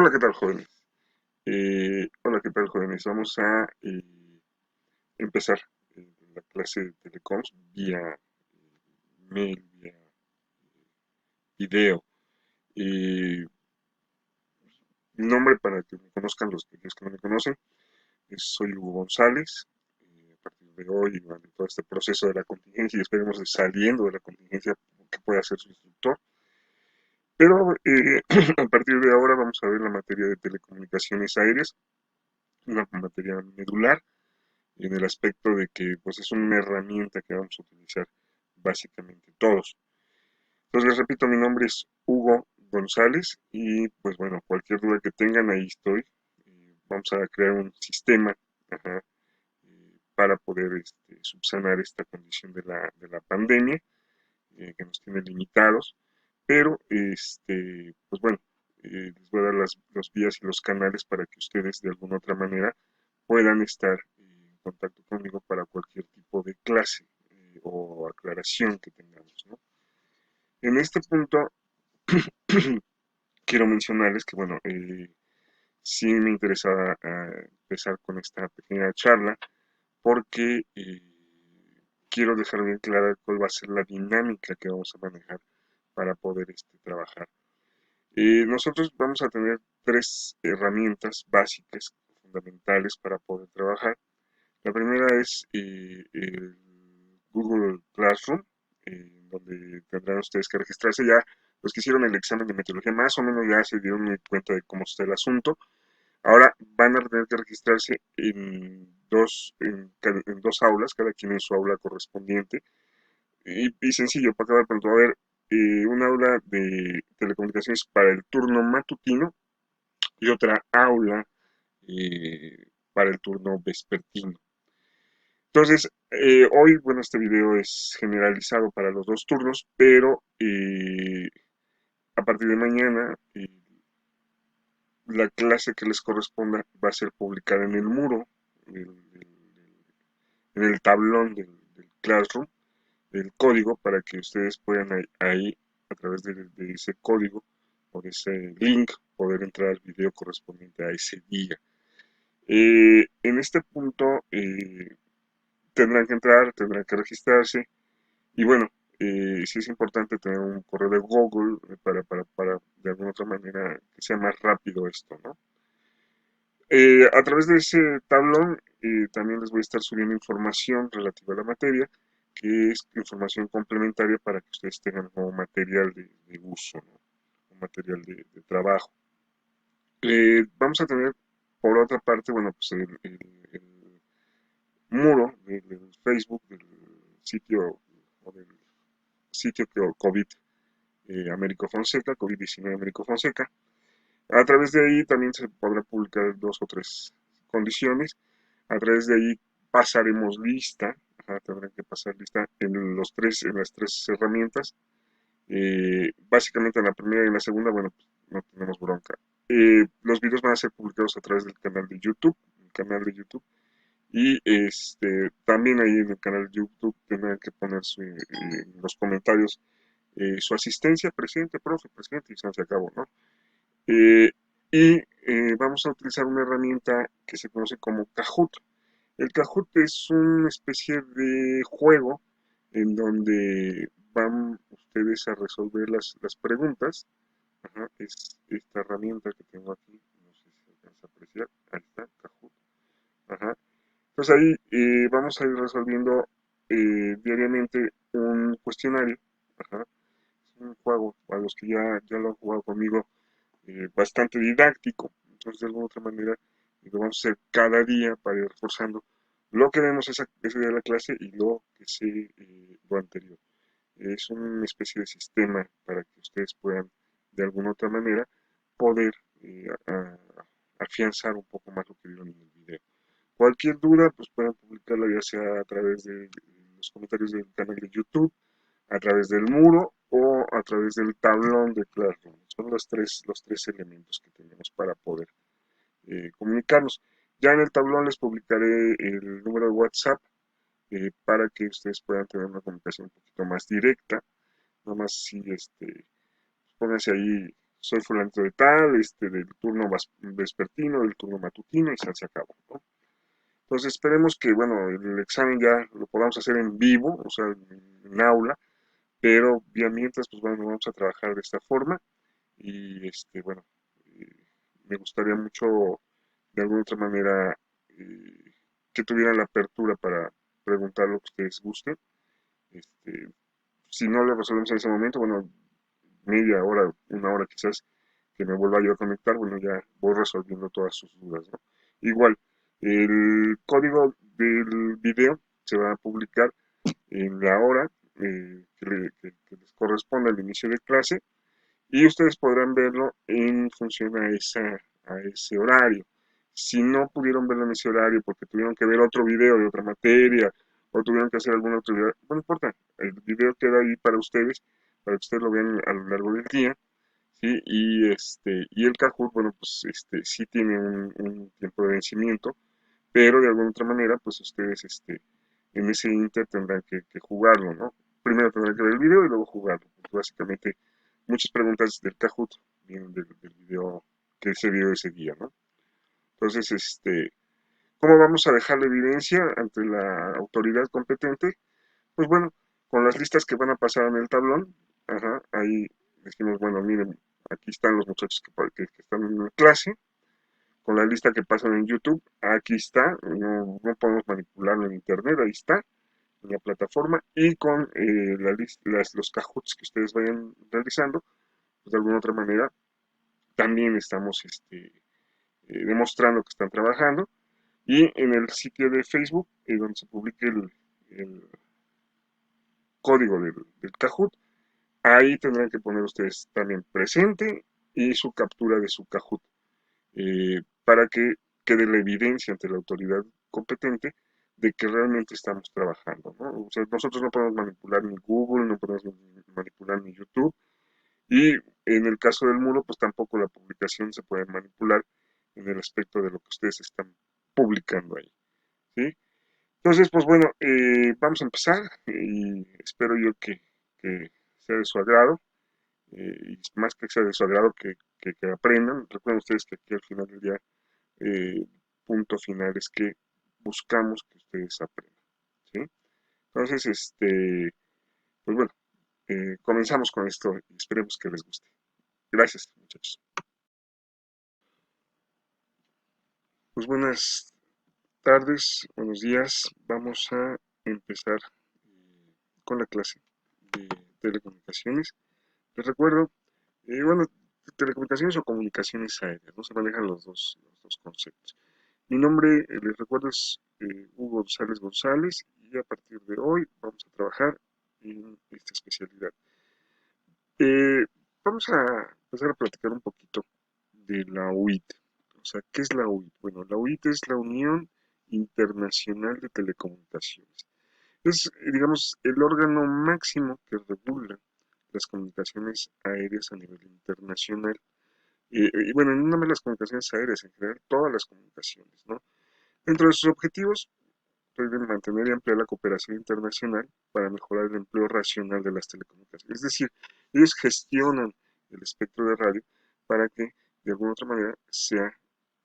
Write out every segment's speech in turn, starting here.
Hola, ¿qué tal, jóvenes? Hola, ¿qué tal, jóvenes? Vamos a empezar la clase de telecoms vía mail, vía video. Mi nombre, para que me conozcan los que no me conocen, soy Hugo González. A partir de hoy, durante todo este proceso de la contingencia, y esperemos de saliendo de la contingencia, que pueda ser su instructor. Pero a partir de ahora vamos a ver la materia de telecomunicaciones aéreas, una materia medular en el aspecto de que pues es una herramienta que vamos a utilizar básicamente todos. Entonces les repito, mi nombre es Hugo González y pues bueno, cualquier duda que tengan, ahí estoy. Vamos a crear un sistema, ajá, para poder subsanar esta condición de la pandemia, que nos tiene limitados, pero pues bueno, les voy a dar los vías y los canales para que ustedes de alguna otra manera puedan estar en contacto conmigo para cualquier tipo de clase o aclaración que tengamos, ¿no? En este punto quiero mencionarles que, bueno, sí me interesaba empezar con esta pequeña charla porque quiero dejar bien clara cuál va a ser la dinámica que vamos a manejar para poder trabajar. Nosotros vamos a tener tres herramientas básicas, fundamentales para poder trabajar. La primera es el Google Classroom, donde tendrán ustedes que registrarse. Ya los que hicieron el examen de metodología más o menos ya se dieron cuenta de cómo está el asunto. Ahora van a tener que registrarse en dos aulas, cada quien en su aula correspondiente. Y sencillo, para acabar pronto, va a haber un aula de telecomunicaciones para el turno matutino y otra aula para el turno vespertino. Entonces, hoy, bueno, este video es generalizado para los dos turnos, pero a partir de mañana la clase que les corresponda va a ser publicada en el muro, en el tablón del Classroom, el código, para que ustedes puedan ahí a través de ese código o de ese link, poder entrar al video correspondiente a ese día. En este punto tendrán que entrar, tendrán que registrarse. Y bueno, sí es importante tener un correo de Google para de alguna otra manera que sea más rápido esto, ¿no? A través de ese tablón también les voy a estar subiendo información relativa a la materia, que es información complementaria para que ustedes tengan como material de uso, ¿no? Un material de trabajo. Vamos a tener, por otra parte, bueno, pues el muro del Facebook, del sitio o del sitio que COVID Américo Fonseca, COVID-19 Américo Fonseca. A través de ahí también se podrá publicar dos o tres condiciones. A través de ahí pasaremos lista, tendrán que pasar lista en las tres herramientas. Básicamente en la primera y en la segunda, bueno, pues no tenemos bronca. Los videos van a ser publicados a través del canal de YouTube, el canal de YouTube. Y también ahí en el canal de YouTube tendrán que poner en los comentarios su asistencia, presidente, profe, presidente, y se acabó, ¿no? Eh, Vamos a utilizar una herramienta que se conoce como Kahoot. El Kahoot es una especie de juego en donde van ustedes a resolver las preguntas. Ajá, es esta herramienta que tengo aquí, no sé si se alcanza a apreciar. Ahí está, Kahoot. Ajá. Entonces ahí vamos a ir resolviendo diariamente un cuestionario. Ajá. Es un juego, a los que ya lo han jugado conmigo, bastante didáctico. Entonces, de alguna otra manera, lo vamos a hacer cada día para ir reforzando lo que vemos ese día de la clase y lo que sé lo anterior. Es una especie de sistema para que ustedes puedan, de alguna otra manera, poder afianzar un poco más lo que vieron en el video. Cualquier duda, pues pueden publicarla ya sea a través de los comentarios del canal de YouTube, a través del muro o a través del tablón de Classroom. Son los tres elementos que tenemos para poder comunicarnos. Ya en el tablón les publicaré el número de WhatsApp para que ustedes puedan tener una comunicación un poquito más directa. Nada más si pónganse ahí soy fulanito de tal, del turno vespertino, del turno matutino, y se acabó, ¿no? Entonces esperemos que, bueno, el examen ya lo podamos hacer en vivo, o sea, en aula, pero ya mientras, pues bueno, vamos a trabajar de esta forma y, bueno, eh, me gustaría mucho, de alguna otra manera, que tuvieran la apertura para preguntar lo que ustedes gusten. Este, si no lo resolvemos en ese momento, bueno, media hora, una hora quizás, que me vuelva yo a conectar, bueno, ya voy resolviendo todas sus dudas, ¿no? Igual, el código del video se va a publicar en la hora que les corresponde al inicio de clase y ustedes podrán verlo en función a ese horario. Si no pudieron verlo en ese horario porque tuvieron que ver otro video de otra materia o tuvieron que hacer alguna otra video, no importa, el video queda ahí para que ustedes lo vean a lo largo del día, ¿sí? Y el Kahoot, bueno, pues sí tiene un tiempo de vencimiento, pero de alguna otra manera, pues ustedes en ese inter tendrán que jugarlo, ¿no? Primero tendrán que ver el video y luego jugarlo, porque básicamente muchas preguntas del Kahoot vienen del video que se vio ese día, ¿no? Entonces, ¿cómo vamos a dejar la evidencia ante la autoridad competente? Pues bueno, con las listas que van a pasar en el tablón, ajá, ahí decimos, bueno, miren, aquí están los muchachos que están en la clase, con la lista que pasan en YouTube, aquí está, no podemos manipularlo en internet, ahí está, en la plataforma, y con los Kahoots que ustedes vayan realizando, pues de alguna otra manera, también estamos demostrando que están trabajando, y en el sitio de Facebook, donde se publique el código del Kahoot, ahí tendrán que poner ustedes también presente y su captura de su Kahoot, para que quede la evidencia ante la autoridad competente de que realmente estamos trabajando, ¿no? O sea, nosotros no podemos manipular ni Google, no podemos manipular ni YouTube, y en el caso del muro, pues tampoco la publicación se puede manipular en el aspecto de lo que ustedes están publicando ahí, ¿sí? Entonces, pues bueno, vamos a empezar y espero yo que sea de su agrado, y más que sea de su agrado, que aprendan. Recuerden ustedes que aquí al final del día, punto final es que buscamos que ustedes aprendan, ¿sí? Entonces, pues bueno, comenzamos con esto y esperemos que les guste. Gracias, muchachos. Pues buenas tardes, buenos días. Vamos a empezar con la clase de telecomunicaciones. Les recuerdo, bueno, telecomunicaciones o comunicaciones aéreas, ¿no? Se manejan los dos conceptos. Mi nombre, les recuerdo, es Hugo González González y a partir de hoy vamos a trabajar en esta especialidad. Eh, Vamos a empezar a platicar un poquito de la UIT. O sea, ¿qué es la UIT? Bueno, la UIT es la Unión Internacional de Telecomunicaciones. Es, digamos, el órgano máximo que regula las comunicaciones aéreas a nivel internacional. Y bueno, no nada más las comunicaciones aéreas, en general, todas las comunicaciones, ¿no? Dentro de sus objetivos, deben mantener y ampliar la cooperación internacional para mejorar el empleo racional de las telecomunicaciones. Es decir, ellos gestionan el espectro de radio para que de alguna otra manera sea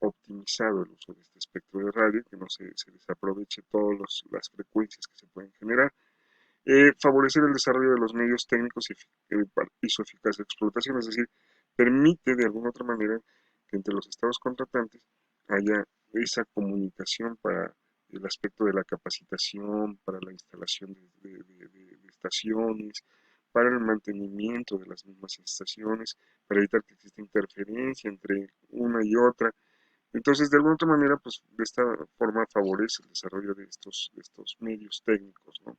optimizado el uso de este espectro de radio, que no se desaproveche todas las frecuencias que se pueden generar, favorecer el desarrollo de los medios técnicos y su eficaz explotación, es decir, permite de alguna otra manera que entre los estados contratantes haya esa comunicación para el aspecto de la capacitación, para la instalación de estaciones, para el mantenimiento de las mismas estaciones, para evitar que exista interferencia entre una y otra. Entonces, de alguna otra manera, pues de esta forma favorece el desarrollo de estos medios técnicos, ¿no?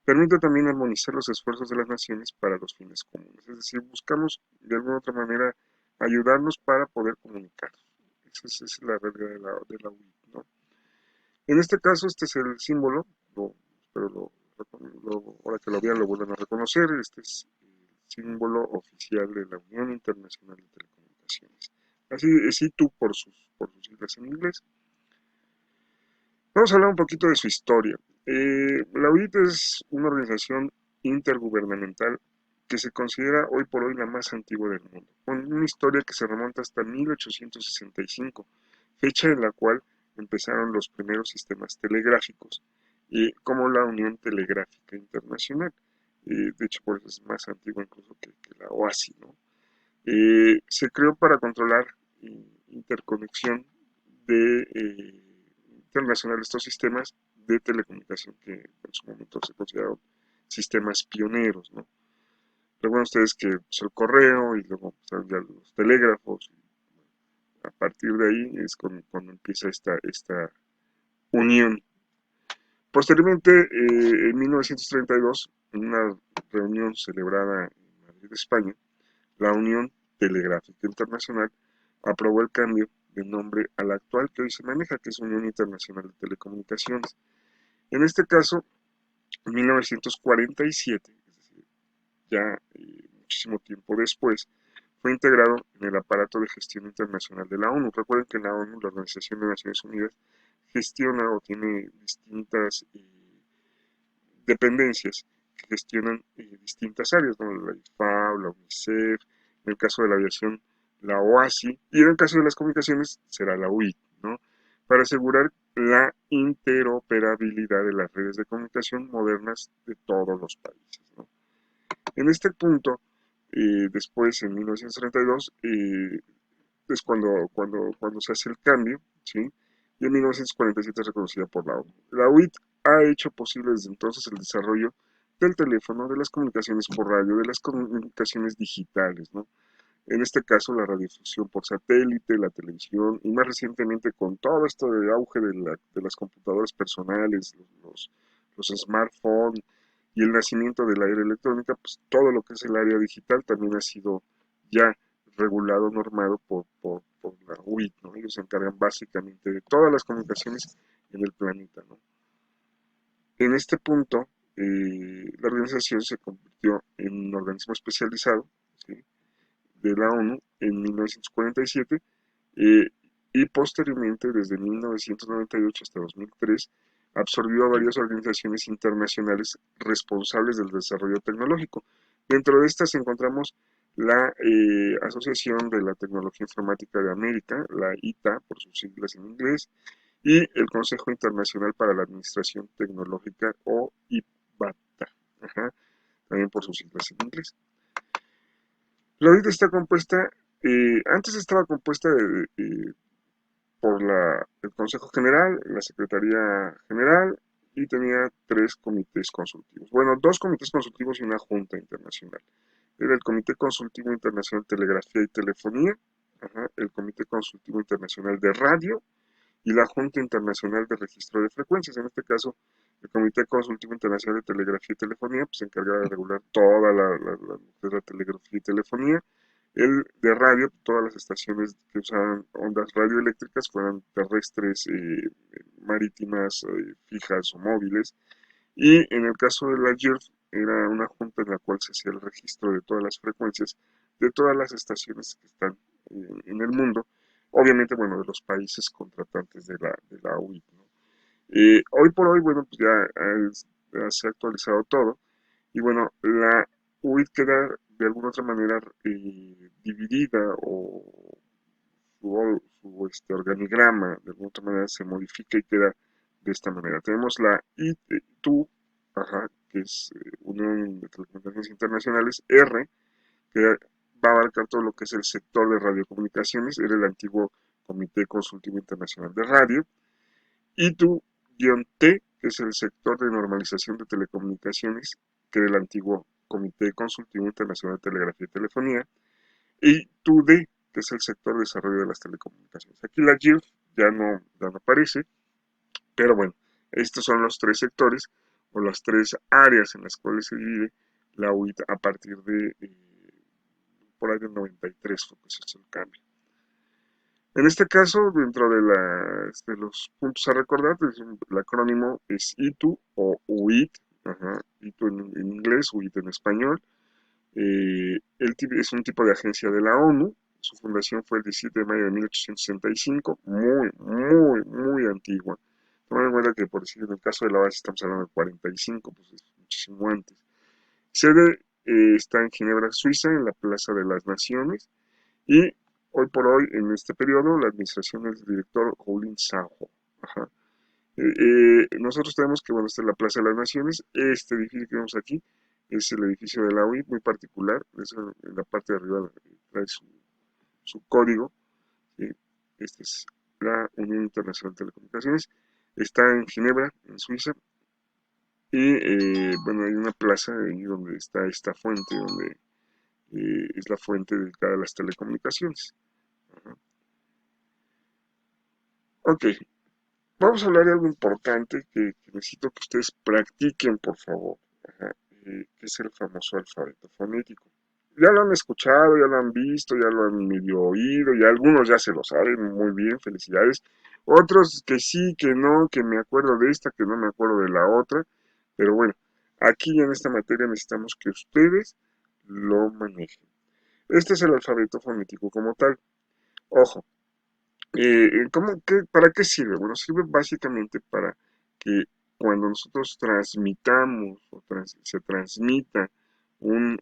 Permite también armonizar los esfuerzos de las naciones para los fines comunes. Es decir, buscamos de alguna otra manera ayudarnos para poder comunicar. Esa es la regla de la UIT, ¿no? En este caso, este es el símbolo, pero ahora que lo vean lo vuelvan a reconocer, este es el símbolo oficial de la Unión Internacional de Telecomunicaciones. Así es ITU por sus siglas en inglés. Vamos a hablar un poquito de su historia. La UIT es una organización intergubernamental que se considera hoy por hoy la más antigua del mundo, con una historia que se remonta hasta 1865, fecha en la cual empezaron los primeros sistemas telegráficos, como la Unión Telegráfica Internacional. De hecho, por eso es más antigua incluso que la OASI, ¿no? Se creó para controlar interconexión internacional de estos sistemas de telecomunicación que en su momento se consideraron sistemas pioneros, ¿no? Recuerden ustedes que pues, el correo y luego pues, ya los telégrafos, a partir de ahí es cuando empieza esta unión. Posteriormente, en 1932, en una reunión celebrada en Madrid, España, la Unión Telegráfica Internacional aprobó el cambio de nombre al actual que hoy se maneja, que es Unión Internacional de Telecomunicaciones. En este caso, en 1947, es decir, ya muchísimo tiempo después, fue integrado en el aparato de gestión internacional de la ONU. Recuerden que la ONU, la Organización de Naciones Unidas, gestiona o tiene distintas dependencias que gestionan distintas áreas, ¿no? La IFAO, la UNICEF, en el caso de la aviación, la OASI, y en el caso de las comunicaciones será la UIT, ¿no? Para asegurar la interoperabilidad de las redes de comunicación modernas de todos los países, ¿no? En este punto, después, en 1932, es cuando se hace el cambio, ¿sí? Y en 1947 es reconocida por la ONU. La UIT ha hecho posible desde entonces el desarrollo del teléfono, de las comunicaciones por radio, de las comunicaciones digitales, ¿no? En este caso, la radiodifusión por satélite, la televisión y más recientemente con todo esto de auge de las computadoras personales, los smartphones y el nacimiento de la era electrónica, pues todo lo que es el área digital también ha sido ya regulado, normado por la UIT, ¿no? Ellos se encargan básicamente de todas las comunicaciones en el planeta, ¿no? En este punto, la organización se convirtió en un organismo especializado, ¿sí? De la ONU en 1947 eh, y posteriormente, desde 1998 hasta 2003, absorbió a varias organizaciones internacionales responsables del desarrollo tecnológico. Dentro de estas encontramos la Asociación de la Tecnología Informática de América, la ITA, por sus siglas en inglés, y el Consejo Internacional para la Administración Tecnológica, o IPATA, ajá, también por sus siglas en inglés. La OIT está compuesta, antes estaba compuesta por el Consejo General, la Secretaría General y tenía 3 comités consultivos. Bueno, 2 comités consultivos y una junta internacional. Era el Comité Consultivo Internacional de Telegrafía y Telefonía, ajá, el Comité Consultivo Internacional de Radio y la Junta Internacional de Registro de Frecuencias. En este caso, el Comité Consultivo Internacional de Telegrafía y Telefonía pues, se encargaba de regular toda la telegrafía y telefonía. El de radio, todas las estaciones que usaban ondas radioeléctricas, fueran terrestres, marítimas, fijas o móviles. Y en el caso de la JIRF, era una junta en la cual se hacía el registro de todas las frecuencias de todas las estaciones que están en el mundo, obviamente, bueno, de los países contratantes de la UIT, ¿no? Hoy por hoy, bueno, pues ya se ha actualizado todo, y bueno, la UIT queda de alguna otra manera dividida o su organigrama de alguna otra manera se modifica y queda de esta manera. Tenemos la ITU, ajá, que es Unión de Telecomunicaciones Internacionales, R, que va a abarcar todo lo que es el sector de radiocomunicaciones, era el antiguo Comité Consultivo Internacional de Radio, ITU-T, que es el sector de normalización de telecomunicaciones, que era el antiguo Comité Consultivo Internacional de Telegrafía y Telefonía, y TUD, que es el sector de desarrollo de las telecomunicaciones. Aquí la GIRF ya no aparece, pero bueno, estos son los 3 sectores o las 3 áreas en las cuales se divide la UIT a partir de por ahí del 93 fue que se hizo el cambio. En este caso, dentro de los puntos a recordar, pues, el acrónimo es ITU o UIT, ajá, ITU en inglés, UIT en español. Es un tipo de agencia de la ONU. Su fundación fue el 17 de mayo de 1865, muy, muy, muy antigua. Tomando en cuenta que, por decir, en el caso de la base estamos hablando de 45, pues es muchísimo antes. Sede está en Ginebra, Suiza, en la Plaza de las Naciones, y hoy por hoy, en este periodo, la administración es del director Julin Sajo. Ajá. Nosotros tenemos que, bueno, esta es la Plaza de las Naciones. Este edificio que vemos aquí es el edificio de la UI, muy particular. En la parte de arriba trae su código. ¿Sí? Esta es la Unión Internacional de Telecomunicaciones. Está en Ginebra, en Suiza. Y bueno, hay una plaza ahí donde está esta fuente, donde es la fuente dedicada a las telecomunicaciones. Ajá. Ok, vamos a hablar de algo importante que necesito que ustedes practiquen, por favor. Ajá, que es el famoso alfabeto fonético. Ya lo han escuchado, ya lo han visto, ya lo han medio oído, y algunos ya se lo saben muy bien, felicidades. Otros que sí, que no, que me acuerdo de esta, que no me acuerdo de la otra. Pero bueno, aquí en esta materia necesitamos que ustedes lo manejen. Este es el alfabeto fonético como tal. Ojo, ¿para qué sirve? Bueno, sirve básicamente para que cuando nosotros transmitamos o se transmita un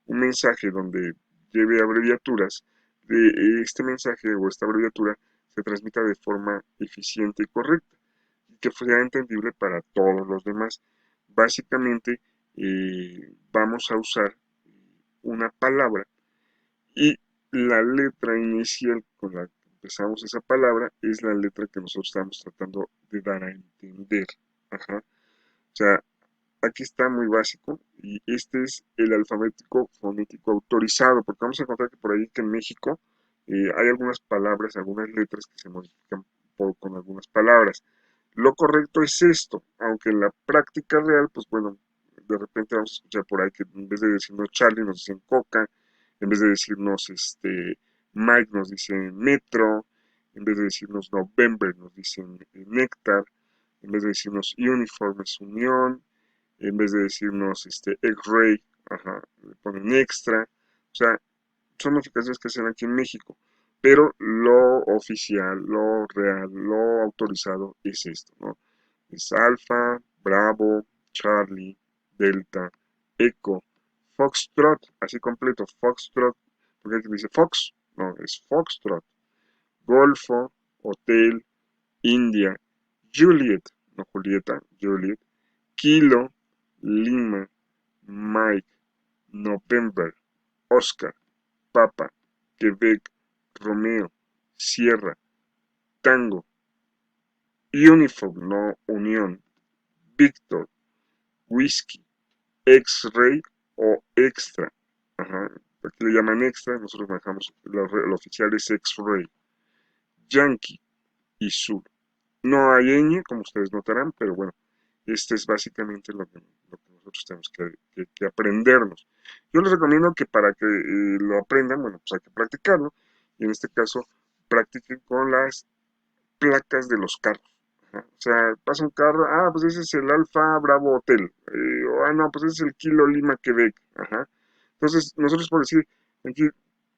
mensaje donde lleve abreviaturas, este mensaje o esta abreviatura se transmita de forma eficiente y correcta y que sea entendible para todos los demás. Básicamente, vamos a usar una palabra y la letra inicial con la que empezamos esa palabra es la letra que nosotros estamos tratando de dar a entender. Ajá. O sea, aquí está muy básico y este es el alfabeto fonético autorizado, porque vamos a encontrar que por ahí que en México hay algunas palabras, algunas letras que se modifican con algunas palabras. Lo correcto es esto, aunque en la práctica real, pues bueno, de repente vamos a escuchar por ahí que en vez de decirnos Charlie nos dicen Coca, en vez de decirnos Mike nos dicen Metro, en vez de decirnos November nos dicen Néctar, en vez de decirnos Uniform es Unión, en vez de decirnos X-Ray, ajá, le ponen extra, o sea, son modificaciones que se hacen aquí en México, pero lo oficial, lo real, lo autorizado es esto, ¿no? Es Alfa, Bravo, Charlie, Delta, Echo, Foxtrot, así completo, Foxtrot, porque hay quien dice Fox, no, es Foxtrot, Golfo, Hotel, India, Juliet, no Julieta, Juliet, Kilo, Lima, Mike, November, Oscar, Papa, Quebec, Romeo, Sierra, Tango, Uniform, no Unión, Víctor, Whisky, X-Ray o Extra. Ajá. Aquí le llaman Extra, nosotros manejamos, lo oficial es X-Ray, Yankee y Sur. No hay ñ, como ustedes notarán, pero bueno, este es básicamente lo que nosotros tenemos que aprendernos. Yo les recomiendo que para que lo aprendan, bueno, pues hay que practicarlo. Y en este caso, practiquen con las placas de los carros. Ajá. O sea, pasa un carro, pues ese es el Alfa Bravo Hotel. No, pues ese es el Kilo Lima Quebec. Ajá. Entonces, nosotros por decir, aquí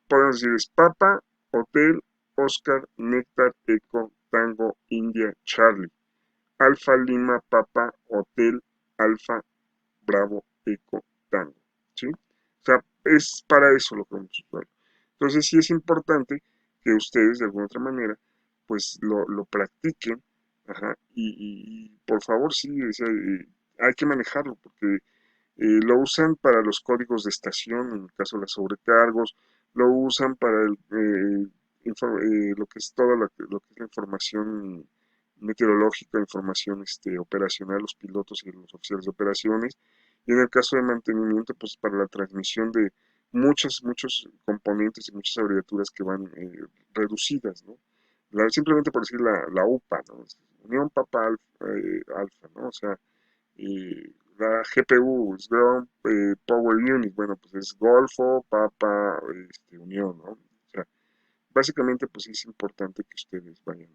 podemos decir es Papa, Hotel, Oscar, Néctar, Eco, Tango, India, Charlie. Alfa Lima Papa Hotel Alfa Bravo Eco Tango. ¿Sí? O sea, es para eso lo que vamos a usar. Entonces sí es importante que ustedes de alguna otra manera pues lo practiquen. Ajá, y por favor sí, o sea, hay que manejarlo porque lo usan para los códigos de estación, en el caso de los sobrecargos, lo usan para lo que es toda lo que es la información meteorológica, información operacional, los pilotos y los oficiales de operaciones, y en el caso de mantenimiento, pues para la transmisión de muchos componentes y muchas abreviaturas que van reducidas, ¿no? Simplemente por decir la UPA, ¿no? Unión Papa Alfa, ¿no? O sea, la GPU, es Ground Power Unit, bueno, pues es Golfo, Papa, Unión, ¿no? O sea, básicamente pues es importante que ustedes vayan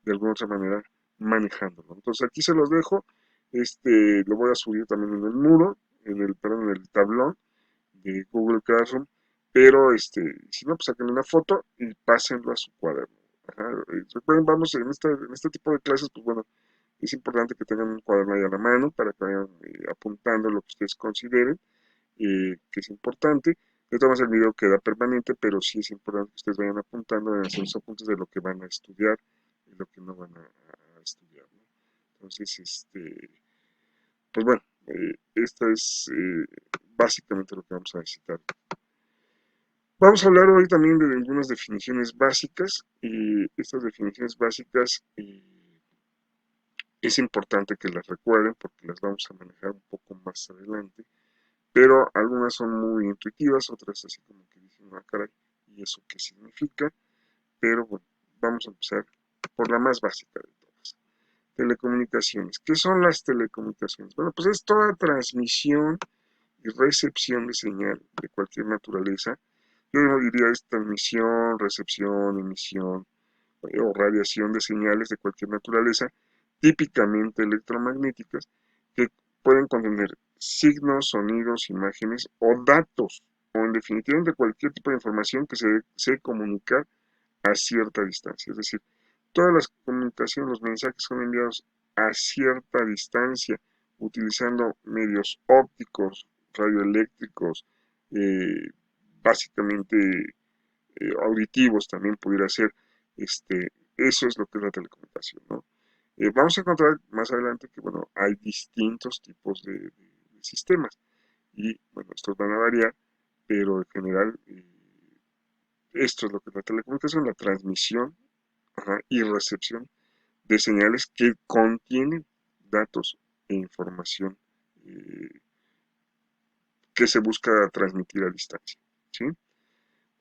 de alguna otra manera manejándolo. Entonces aquí se los dejo, lo voy a subir también en el muro, perdón, en el tablón de Google Classroom, pero si no, pues saquen una foto y pásenlo a su cuaderno. Ajá. Recuerden, vamos en este tipo de clases, pues bueno, Es importante que tengan un cuaderno ahí a la mano para que vayan apuntando lo que ustedes consideren que es importante. De todas maneras, el video queda permanente, pero sí es importante que ustedes vayan apuntando, vayan haciendo los apuntes de lo que van a estudiar y lo que no van a estudiar, ¿no? Entonces, pues bueno, esta es básicamente lo que vamos a necesitar. Vamos a hablar hoy también de algunas definiciones básicas y estas definiciones básicas es importante que las recuerden porque las vamos a manejar un poco más adelante, pero algunas son muy intuitivas, otras así como que dicen, ah, caray, ¿y eso qué significa? Pero bueno, vamos a empezar por la más básica de todas. Telecomunicaciones. ¿Qué son las telecomunicaciones? Bueno, pues es toda transmisión y recepción de señal de cualquier naturaleza. Yo no diría es transmisión, recepción, emisión o radiación de señales de cualquier naturaleza, típicamente electromagnéticas, que pueden contener signos, sonidos, imágenes o datos, o en definitiva de cualquier tipo de información que se desee comunicar a cierta distancia. Es decir, todas las comunicaciones, los mensajes son enviados a cierta distancia, utilizando medios ópticos, radioeléctricos, eh, básicamente auditivos también pudiera ser. Eso es lo que es la telecomunicación, ¿no? Vamos a encontrar más adelante que, bueno, hay distintos tipos de sistemas y, bueno, estos van a variar, pero en general esto es lo que es la telecomunicación, la transmisión, ajá, y recepción de señales que contienen datos e información eh, que se busca transmitir a distancia, ¿sí?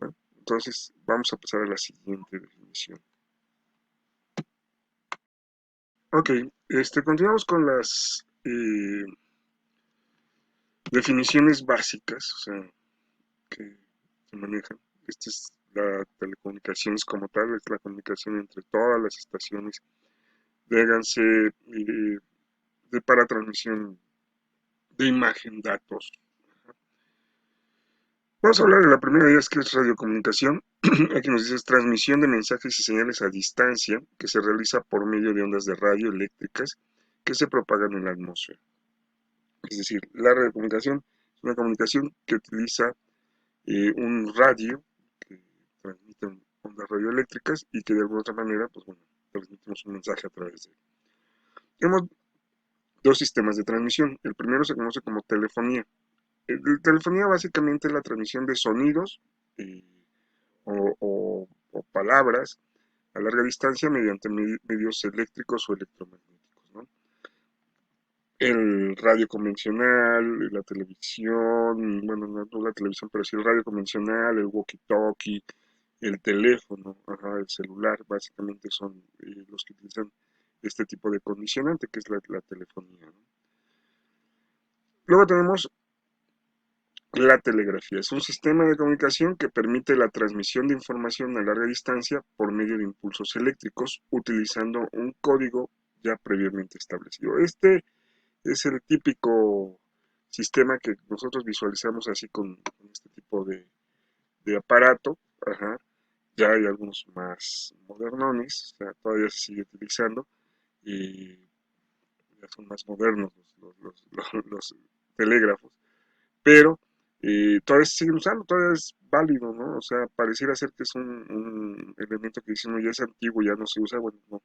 Bueno, entonces vamos a pasar a la siguiente definición. Ok, continuamos con las definiciones básicas, o sea, que se manejan. Esta es la telecomunicaciones como tal, es la comunicación entre todas las estaciones, véanse para transmisión de imagen, datos. Vamos a hablar de la primera de ellas, que es radiocomunicación. Aquí nos dice es transmisión de mensajes y señales a distancia que se realiza por medio de ondas de radio eléctricas que se propagan en la atmósfera. Es decir, la radiocomunicación es una comunicación que utiliza un radio que transmite ondas radioeléctricas y que de alguna otra manera, pues bueno, transmitimos un mensaje a través de él. Tenemos dos sistemas de transmisión. El primero se conoce como telefonía. Telefonía básicamente es la transmisión de sonidos eh, o palabras a larga distancia mediante medios eléctricos o electromagnéticos, ¿no? El radio convencional, la televisión, bueno, no la televisión, pero sí el radio convencional, el walkie-talkie, el teléfono, ajá, el celular, básicamente son los que utilizan este tipo de condicionante que es la telefonía, ¿no? Luego tenemos la telegrafía. Es un sistema de comunicación que permite la transmisión de información a larga distancia por medio de impulsos eléctricos utilizando un código ya previamente establecido. Este es el típico sistema que nosotros visualizamos así con este tipo de aparato. Ajá. Ya hay algunos más modernones, o sea, todavía se sigue utilizando y ya son más modernos los telégrafos, pero todavía se siguen usando, todavía es válido, ¿no? O sea, pareciera ser que es un elemento que dicen, no, ya es antiguo, ya no se usa, bueno, no,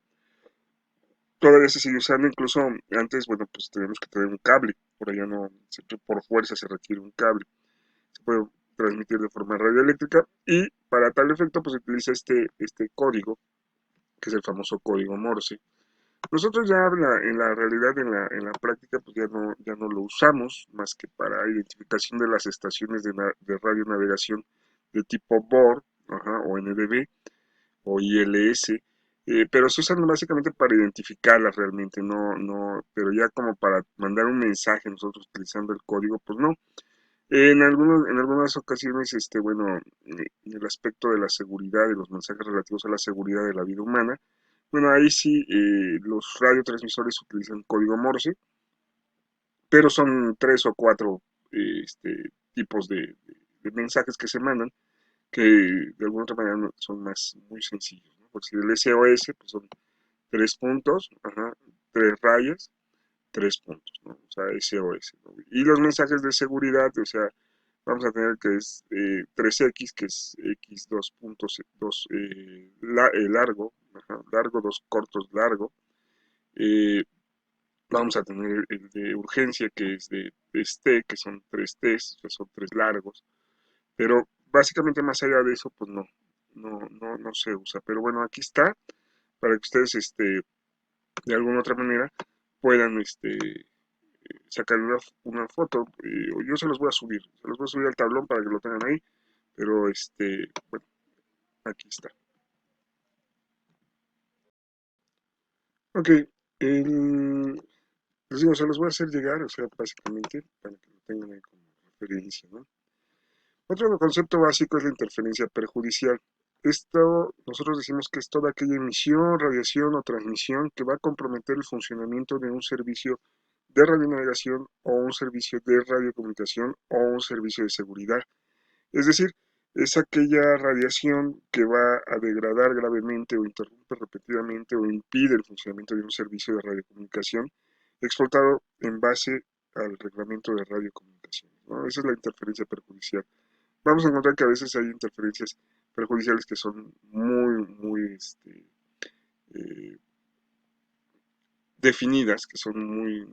todavía se sigue usando, incluso antes, bueno, pues tenemos que tener un cable, por allá no, siempre por fuerza se requiere un cable, se puede transmitir de forma radioeléctrica y para tal efecto pues se utiliza este código, que es el famoso código Morse. Nosotros ya en la realidad, en la práctica, pues ya no lo usamos más que para identificación de las estaciones de radionavegación de tipo BOR, ajá, o NDB o ILS, pero se usan básicamente para identificarlas realmente, pero ya como para mandar un mensaje nosotros utilizando el código, pues no. En algunas ocasiones, bueno, en el aspecto de la seguridad, de los mensajes relativos a la seguridad de la vida humana, bueno, ahí sí los radiotransmisores utilizan código Morse, pero son tres o cuatro tipos de mensajes que se mandan que de alguna otra manera son muy sencillos, ¿no? Porque si el SOS pues son tres puntos, ajá, tres rayas, tres puntos, ¿no? O sea, SOS, ¿no? Y los mensajes de seguridad, o sea, vamos a tener que es 3X, que es X 2 puntos, 2 largo, ajá, largo, dos cortos, largo. Eh, Vamos a tener el de urgencia, que es de T, que son tres T's, o sea, son tres largos. Pero básicamente más allá de eso, pues no se usa. Pero bueno, aquí está, para que ustedes, de alguna otra manera, puedan, sacar una foto. Yo se los voy a subir al tablón para que lo tengan ahí. Pero, bueno, aquí está. Ok, les digo, se los voy a hacer llegar, o sea, básicamente, para que lo tengan ahí como referencia, ¿no? Otro concepto básico es la interferencia perjudicial. Esto nosotros decimos que es toda aquella emisión, radiación o transmisión que va a comprometer el funcionamiento de un servicio de radionavegación o un servicio de radiocomunicación o un servicio de seguridad. Es decir, es aquella radiación que va a degradar gravemente o interrumpe repetidamente o impide el funcionamiento de un servicio de radiocomunicación explotado en base al reglamento de radiocomunicación, ¿no? Esa es la interferencia perjudicial. Vamos a encontrar que a veces hay interferencias perjudiciales que son muy eh, definidas, que son muy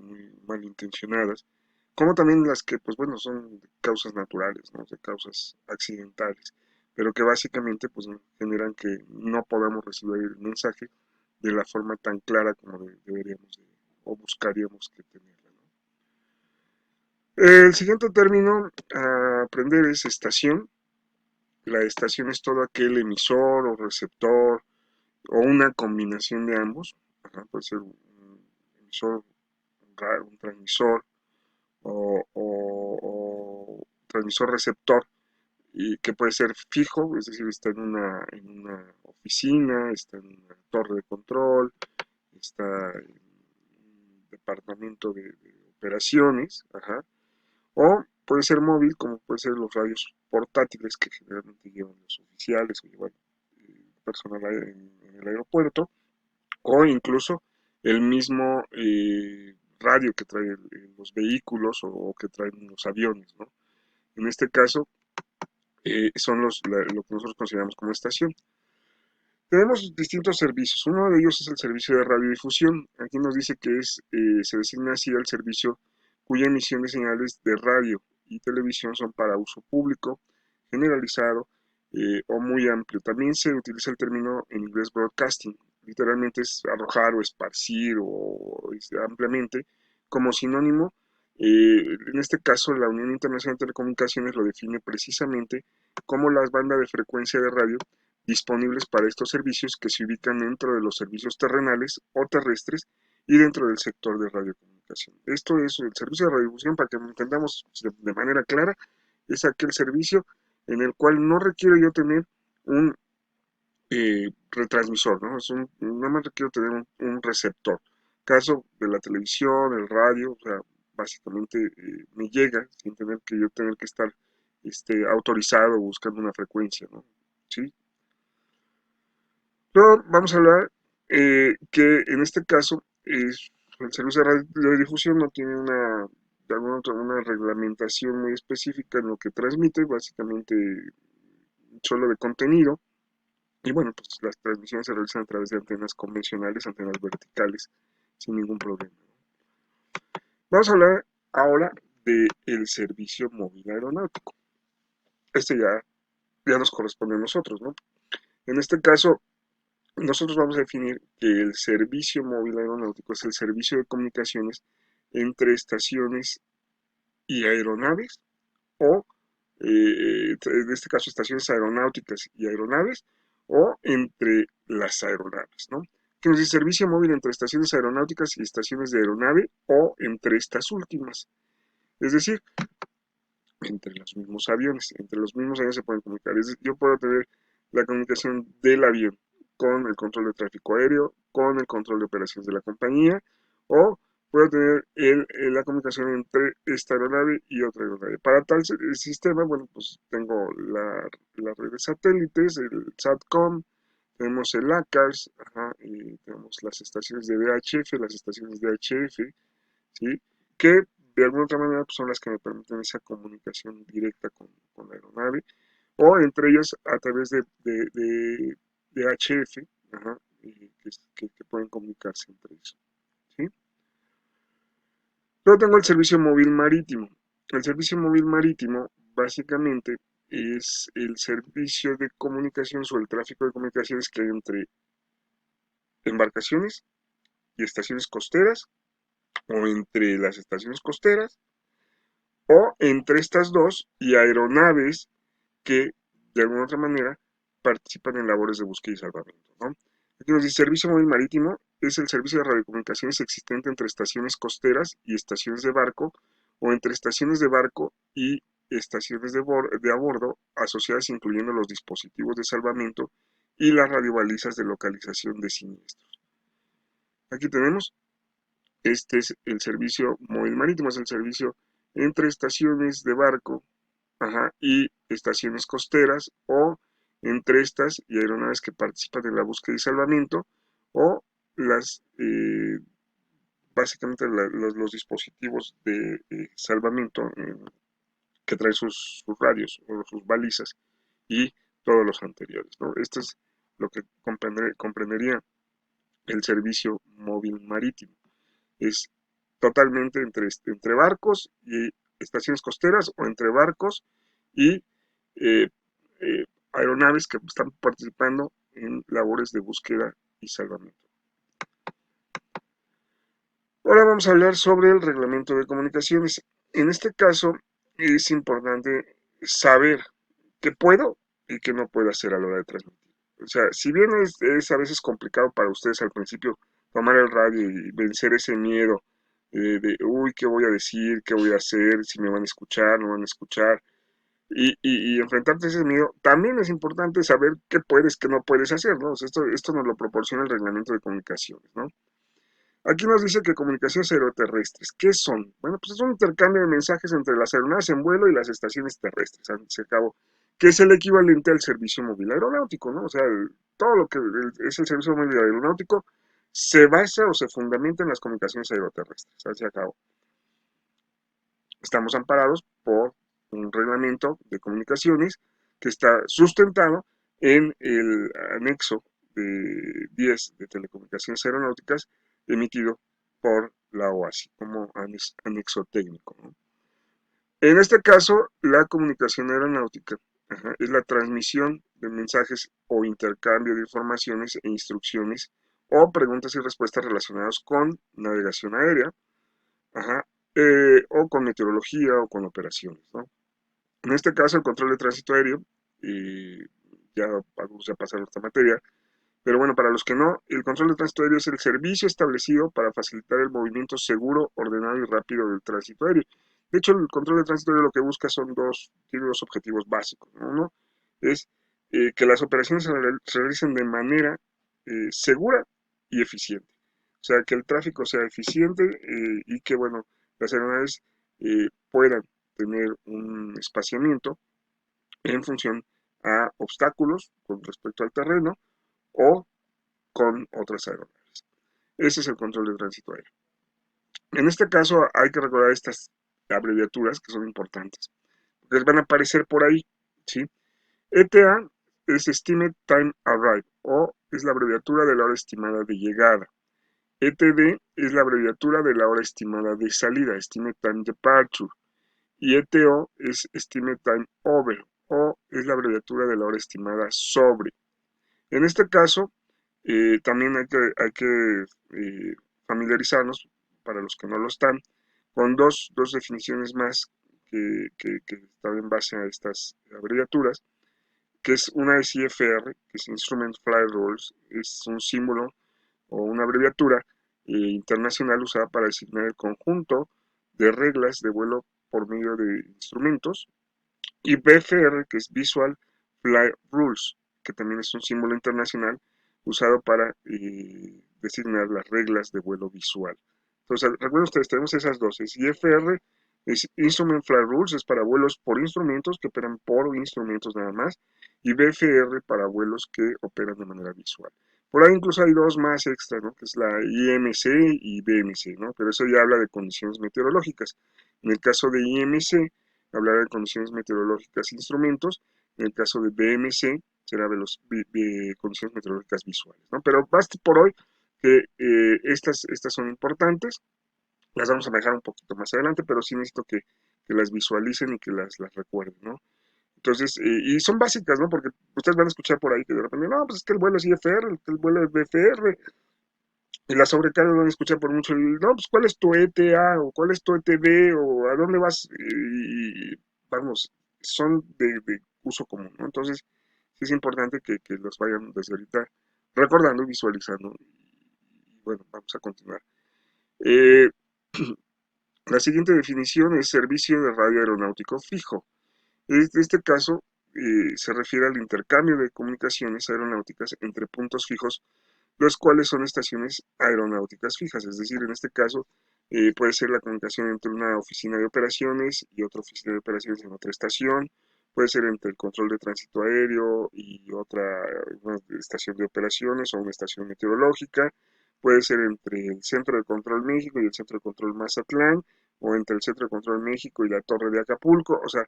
malintencionadas, como también las que, pues bueno, son de causas naturales, ¿no? De causas accidentales, pero que básicamente pues generan que no podamos recibir el mensaje de la forma tan clara como deberíamos o buscaríamos que tenerla, ¿no? El siguiente término a aprender es estación. La estación es todo aquel emisor o receptor o una combinación de ambos. Ajá, puede ser un emisor, un transmisor o transmisor receptor, y que puede ser fijo, es decir, está en una oficina, está en una torre de control, está en un departamento de operaciones, ajá, o puede ser móvil, como puede ser los radios portátiles que generalmente llevan los oficiales o llevan personal en el aeropuerto, o incluso el mismo radio que traen los vehículos o que traen los aviones, ¿no? En este caso, son lo que nosotros consideramos como estación. Tenemos distintos servicios. Uno de ellos es el servicio de radiodifusión. Aquí nos dice que se designa así al servicio cuya emisión de señales de radio y televisión son para uso público, generalizado o muy amplio. También se utiliza el término en inglés broadcasting. Literalmente es arrojar o esparcir o ampliamente como sinónimo. En este caso, la Unión Internacional de Telecomunicaciones lo define precisamente como las bandas de frecuencia de radio disponibles para estos servicios que se ubican dentro de los servicios terrenales o terrestres y dentro del sector de radiocomunicación. Esto es el servicio de radiodifusión, para que lo entendamos de manera clara, es aquel servicio en el cual no requiero yo tener un retransmisor, ¿no? Nada más requiero tener un receptor. Caso de la televisión, el radio, o sea, básicamente me llega sin tener que yo tener que estar autorizado buscando una frecuencia, ¿no? ¿Sí? Luego vamos a hablar que en este caso el servicio de radiodifusión no tiene de alguna otra, una reglamentación muy específica en lo que transmite, básicamente solo de contenido. Y bueno, pues las transmisiones se realizan a través de antenas convencionales, antenas verticales, sin ningún problema. Vamos a hablar ahora del servicio móvil aeronáutico. Este ya nos corresponde a nosotros, ¿no? En este caso, nosotros vamos a definir que el servicio móvil aeronáutico es el servicio de comunicaciones entre estaciones y aeronaves o, en este caso, estaciones aeronáuticas y aeronaves o entre las aeronaves, ¿no? Que nos dice servicio móvil entre estaciones aeronáuticas y estaciones de aeronave o entre estas últimas. Es decir, entre los mismos aviones se pueden comunicar. Es decir, yo puedo tener la comunicación del avión con el control de tráfico aéreo, con el control de operaciones de la compañía, o puedo tener la comunicación entre esta aeronave y otra aeronave. Para tal sistema, bueno, pues tengo la red de satélites, el SATCOM, tenemos el ACARS, tenemos las estaciones de VHF, las estaciones de HF, ¿sí? Que de alguna otra manera pues, son las que me permiten esa comunicación directa con la aeronave, o entre ellas a través de HF, que pueden comunicarse entre ellos, ¿sí? Luego tengo el servicio móvil marítimo. El servicio móvil marítimo básicamente es el servicio de comunicaciones o el tráfico de comunicaciones que hay entre embarcaciones y estaciones costeras, o entre las estaciones costeras, o entre estas dos y aeronaves que de alguna otra manera participan en labores de búsqueda y salvamento, ¿no? Aquí nos dice, servicio móvil marítimo es el servicio de radiocomunicaciones existente entre estaciones costeras y estaciones de barco, o entre estaciones de barco y estaciones de a bordo asociadas, incluyendo los dispositivos de salvamento y las radiobalizas de localización de siniestros. Aquí tenemos, este es el servicio móvil marítimo, es el servicio entre estaciones de barco, y estaciones costeras, o entre estas y aeronaves que participan en la búsqueda y salvamento, o las básicamente los dispositivos de salvamento que traen sus radios o sus balizas y todos los anteriores, ¿no? Esto es lo que comprendería el servicio móvil marítimo. Es totalmente entre barcos y estaciones costeras, o entre barcos y eh, eh, aeronaves que están participando en labores de búsqueda y salvamento. Ahora vamos a hablar sobre el reglamento de comunicaciones. En este caso es importante saber qué puedo y qué no puedo hacer a la hora de transmitir. O sea, si bien es a veces complicado para ustedes al principio tomar el radio y vencer ese miedo uy, ¿qué voy a decir? ¿Qué voy a hacer? ¿Si me van a escuchar? ¿No van a escuchar? Y enfrentarte a ese miedo, también es importante saber qué puedes, qué no puedes hacer, ¿no? O sea, esto nos lo proporciona el reglamento de comunicaciones, ¿no? Aquí nos dice que comunicaciones aeroterrestres, ¿qué son? Bueno, pues es un intercambio de mensajes entre las aeronaves en vuelo y las estaciones terrestres, se acabó, que es el equivalente al servicio móvil aeronáutico, ¿no? O sea, todo lo que es el servicio móvil aeronáutico se basa o se fundamenta en las comunicaciones aeroterrestres, se acabó. Estamos amparados por un reglamento de comunicaciones que está sustentado en el anexo de 10 de telecomunicaciones aeronáuticas emitido por la OASI como anexo técnico, ¿no? En este caso, la comunicación aeronáutica es la transmisión de mensajes o intercambio de informaciones e instrucciones o preguntas y respuestas relacionadas con navegación aérea, ajá, o con meteorología o con operaciones, ¿no? En este caso, el control de tránsito aéreo, ya vamos a pasar a esta materia, pero bueno, para los que no, el control de tránsito aéreo es el servicio establecido para facilitar el movimiento seguro, ordenado y rápido del tránsito aéreo. De hecho, el control de tránsito aéreo lo que busca tiene dos objetivos básicos, ¿no? Uno es que las operaciones se realicen de manera segura y eficiente. O sea, que el tráfico sea eficiente y que, bueno, las aeronaves puedan tener un espaciamiento en función a obstáculos con respecto al terreno o con otras aeronaves. Ese es el control de tránsito aéreo. En este caso hay que recordar estas abreviaturas que son importantes, porque les van a aparecer por ahí, ¿sí? ETA es Estimate Time Arrive, o es la abreviatura de la hora estimada de llegada. ETD es la abreviatura de la hora estimada de salida, Estimate Time Departure. Y ETO es Estimate Time Over, o es la abreviatura de la hora estimada sobre. En este caso, también hay que familiarizarnos, para los que no lo están, con dos definiciones más que están en base a estas abreviaturas, que es una es IFR, que es Instrument Flight Rules, es un símbolo o una abreviatura internacional usada para designar el conjunto de reglas de vuelo por medio de instrumentos, y BFR, que es Visual Flight Rules, que también es un símbolo internacional usado para designar las reglas de vuelo visual. Entonces, recuerden ustedes, tenemos esas dos, es IFR Es Instrument Flight Rules, es para vuelos por instrumentos que operan por instrumentos nada más, y BFR para vuelos que operan de manera visual. Por ahí incluso hay dos más extra, ¿no? Que es la IMC y BMC, ¿no? Pero eso ya habla de condiciones meteorológicas. En el caso de IMC, hablará de condiciones meteorológicas e instrumentos. En el caso de BMC, será de los condiciones meteorológicas visuales, ¿no? Pero basta por hoy que estas son importantes. Las vamos a dejar un poquito más adelante, pero sí necesito que las visualicen y que las recuerden, ¿no? Entonces, y son básicas, ¿no? Porque ustedes van a escuchar por ahí que de repente, no, pues es que el vuelo es IFR, que el vuelo es BFR, y la sobrecarga van a escuchar por mucho, no, pues cuál es tu ETA, o cuál es tu ETB, o a dónde vas, y vamos, son de uso común, ¿no? Entonces, sí es importante que los vayan desde ahorita recordando y visualizando. Y bueno, vamos a continuar. Eh, la siguiente definición es servicio de radio aeronáutico fijo. En este caso, se refiere al intercambio de comunicaciones aeronáuticas entre puntos fijos, los cuales son estaciones aeronáuticas fijas. Es decir, en este caso, puede ser la comunicación entre una oficina de operaciones y otra oficina de operaciones en otra estación, puede ser entre el control de tránsito aéreo y otra una estación de operaciones o una estación meteorológica, puede ser entre el Centro de Control México y el Centro de Control Mazatlán, o entre el Centro de Control México y la Torre de Acapulco. O sea,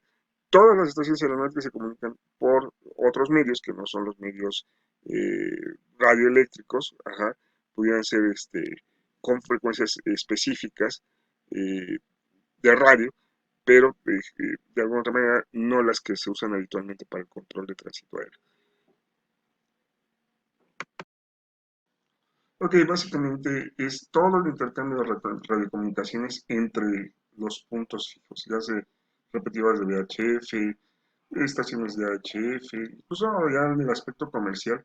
todas las estaciones aeronáuticas se comunican por otros medios que no son los medios radioeléctricos, ajá, pudieran ser con frecuencias específicas eh, de radio, pero de alguna otra manera no las que se usan habitualmente para el control de tránsito aéreo. Ok, básicamente es todo el intercambio de radiocomunicaciones entre los puntos fijos, ya sea repetidoras de VHF, estaciones de HF, incluso ya en el aspecto comercial,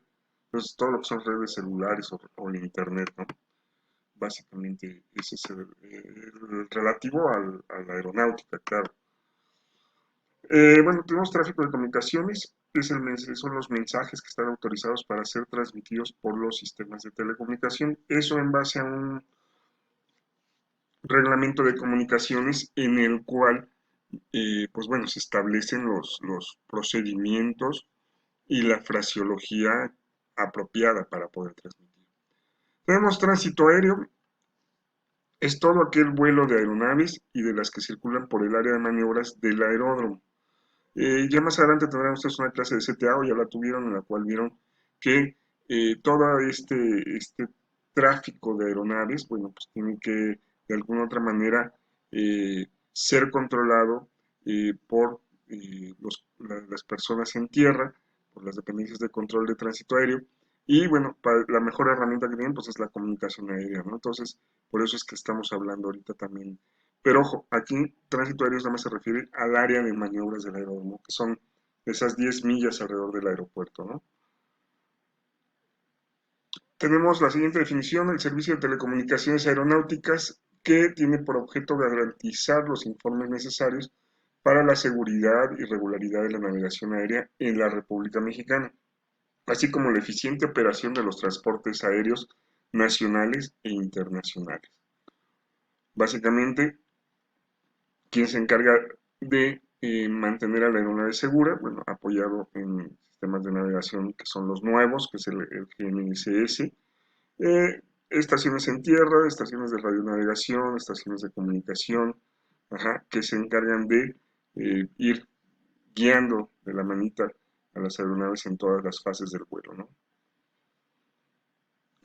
pues todo lo que son redes celulares o el internet, ¿no? Básicamente ese es el relativo a la aeronáutica, claro. Bueno, tenemos tráfico de comunicaciones, son los mensajes que están autorizados para ser transmitidos por los sistemas de telecomunicación. Eso en base a un reglamento de comunicaciones en el cual, pues bueno, se establecen los procedimientos y la fraseología apropiada para poder transmitir. Tenemos tránsito aéreo, es todo aquel vuelo de aeronaves y de las que circulan por el área de maniobras del aeródromo. Ya más adelante tendrán ustedes una clase de CTA, o ya la tuvieron, en la cual vieron que todo este tráfico de aeronaves, bueno, pues tiene que de alguna otra manera ser controlado por las personas en tierra, por las dependencias de control de tránsito aéreo, y bueno, la mejor herramienta que tienen pues es la comunicación aérea, ¿no? Entonces, por eso es que estamos hablando ahorita también. Pero ojo, aquí tránsito aéreo nada más se refiere al área de maniobras del aeródromo, que son esas 10 millas alrededor del aeropuerto, ¿no? Tenemos la siguiente definición: el servicio de telecomunicaciones aeronáuticas, que tiene por objeto garantizar los informes necesarios para la seguridad y regularidad de la navegación aérea en la República Mexicana, así como la eficiente operación de los transportes aéreos nacionales e internacionales. Básicamente, quien se encarga de mantener a la aeronave segura, bueno, apoyado en sistemas de navegación que son los nuevos, que es el GNSS, estaciones en tierra, estaciones de radionavegación, estaciones de comunicación, ajá, que se encargan de ir guiando de la manita a las aeronaves en todas las fases del vuelo, ¿no?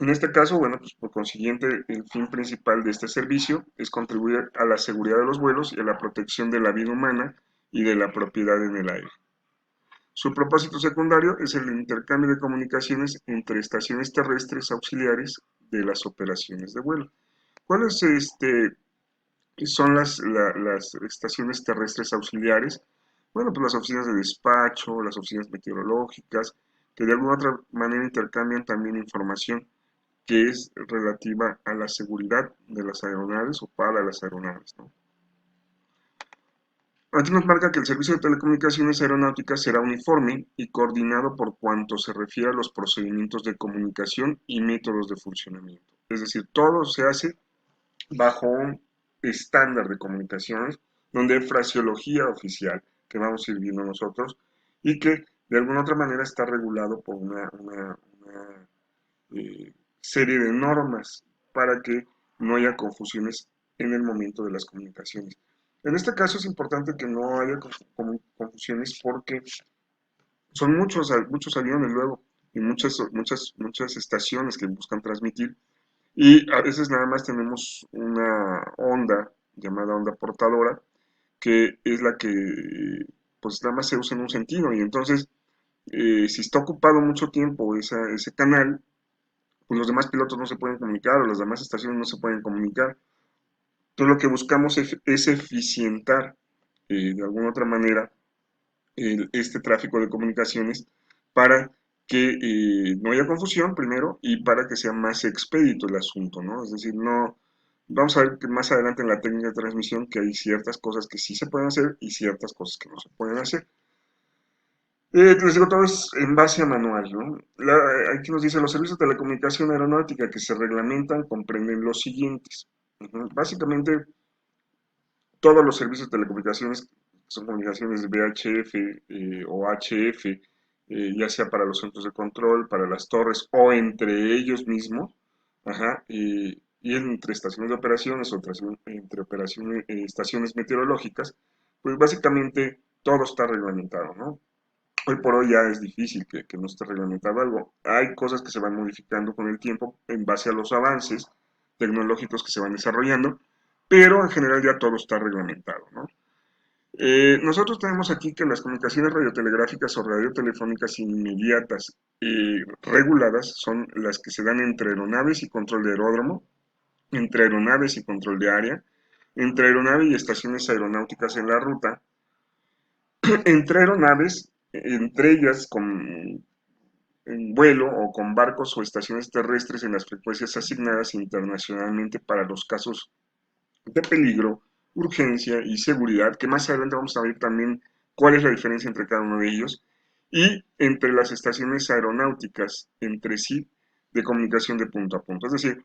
En este caso, bueno, pues por consiguiente, el fin principal de este servicio es contribuir a la seguridad de los vuelos y a la protección de la vida humana y de la propiedad en el aire. Su propósito secundario es el intercambio de comunicaciones entre estaciones terrestres auxiliares de las operaciones de vuelo. ¿Cuáles son las estaciones terrestres auxiliares? Bueno, pues las oficinas de despacho, las oficinas meteorológicas, que de alguna otra manera intercambian también información que es relativa a la seguridad de las aeronaves o para las aeronaves, ¿no? Aquí nos marca que el servicio de telecomunicaciones aeronáuticas será uniforme y coordinado por cuanto se refiere a los procedimientos de comunicación y métodos de funcionamiento. Es decir, todo se hace bajo un estándar de comunicaciones, donde hay fraseología oficial que vamos a ir viendo nosotros y que de alguna otra manera está regulado por una serie de normas para que no haya confusiones en el momento de las comunicaciones. En este caso es importante que no haya confusiones porque son muchos aviones luego y muchas estaciones que buscan transmitir y a veces nada más tenemos una onda llamada onda portadora que es la que pues nada más se usa en un sentido y entonces si está ocupado mucho tiempo ese canal, pues los demás pilotos no se pueden comunicar o las demás estaciones no se pueden comunicar. Entonces lo que buscamos es eficientar de alguna otra manera este tráfico de comunicaciones para que no haya confusión primero y para que sea más expedito el asunto, ¿no? Es decir, no, vamos a ver que más adelante en la técnica de transmisión que hay ciertas cosas que sí se pueden hacer y ciertas cosas que no se pueden hacer. Les digo, todo es en base a manual, ¿no? Aquí nos dice, los servicios de telecomunicación aeronáutica que se reglamentan comprenden los siguientes. Básicamente, todos los servicios de telecomunicaciones, que son comunicaciones de VHF o HF, ya sea para los centros de control, para las torres o entre ellos mismos, ajá, y entre estaciones de operaciones o entre operaciones, estaciones meteorológicas, pues básicamente todo está reglamentado, ¿no? Hoy por hoy ya es difícil que no esté reglamentado algo. Hay cosas que se van modificando con el tiempo en base a los avances tecnológicos que se van desarrollando, pero en general ya todo está reglamentado, ¿no? Nosotros tenemos aquí que las comunicaciones radiotelegráficas o radiotelefónicas inmediatas reguladas son las que se dan entre aeronaves y control de aeródromo, entre aeronaves y control de área, entre aeronave y estaciones aeronáuticas en la ruta, entre aeronaves, entre ellas en vuelo o con barcos o estaciones terrestres en las frecuencias asignadas internacionalmente para los casos de peligro, urgencia y seguridad, que más adelante vamos a ver también cuál es la diferencia entre cada uno de ellos, y entre las estaciones aeronáuticas entre sí de comunicación de punto a punto. Es decir,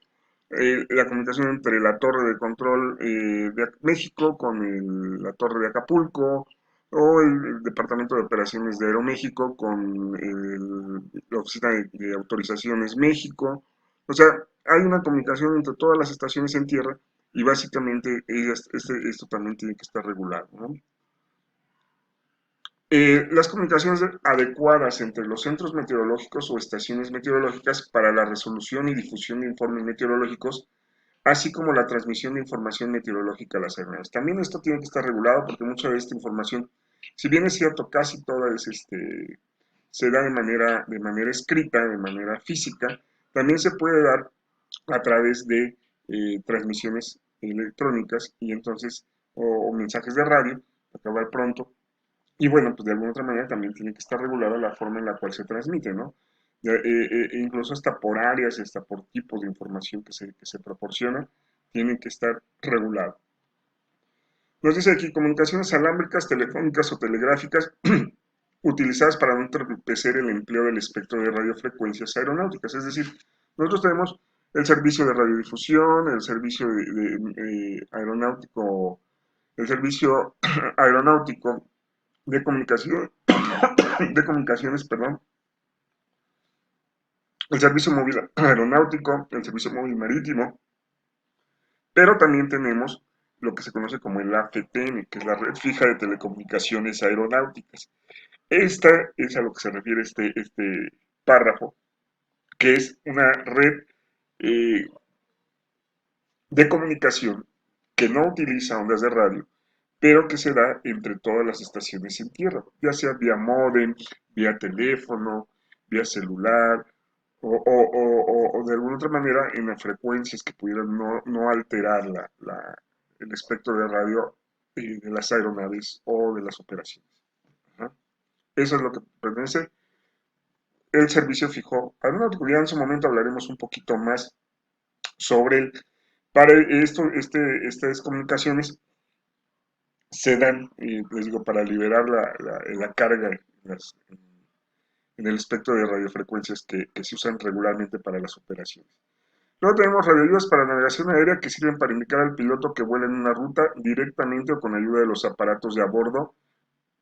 la comunicación entre la torre de control de México con la torre de Acapulco o el Departamento de Operaciones de Aeroméxico con la Oficina de Autorizaciones México. O sea, hay una comunicación entre todas las estaciones en tierra y básicamente esto también tiene que estar regulado, ¿no? Las comunicaciones adecuadas entre los centros meteorológicos o estaciones meteorológicas para la resolución y difusión de informes meteorológicos, así como la transmisión de información meteorológica a las aeronaves. También esto tiene que estar regulado porque mucha de esta información, si bien es cierto, casi toda se da de manera escrita, de manera física, también se puede dar a través de transmisiones electrónicas y entonces, o mensajes de radio, acabar pronto, y bueno, pues de alguna otra manera también tiene que estar regulada la forma en la cual se transmite, ¿no? Incluso hasta por áreas, hasta por tipos de información que se proporciona, tienen que estar regulados. Nos dice aquí, comunicaciones alámbricas, telefónicas o telegráficas utilizadas para no entorpecer el empleo del espectro de radiofrecuencias aeronáuticas. Es decir, nosotros tenemos el servicio de radiodifusión, el servicio aeronáutico, el servicio aeronáutico de comunicación, de comunicaciones, perdón, el servicio móvil aeronáutico, el servicio móvil marítimo, pero también tenemos lo que se conoce como el AFTN, que es la red fija de telecomunicaciones aeronáuticas. Esta es a lo que se refiere este párrafo, que es una red eh, de comunicación que no utiliza ondas de radio, pero que se da entre todas las estaciones en tierra, ya sea vía módem, vía teléfono, vía celular, o de alguna otra manera en las frecuencias que pudieran no alterar el espectro de radio de las aeronaves o de las operaciones. ¿No? Eso es lo que pertenece el servicio fijo aeronáutico. Ya en su momento hablaremos un poquito más sobre el. Para estas comunicaciones se dan, les digo, para liberar la carga en el espectro de radiofrecuencias que se usan regularmente para las operaciones. Luego tenemos radioayudas para navegación aérea que sirven para indicar al piloto que vuela en una ruta directamente o con ayuda de los aparatos de a bordo.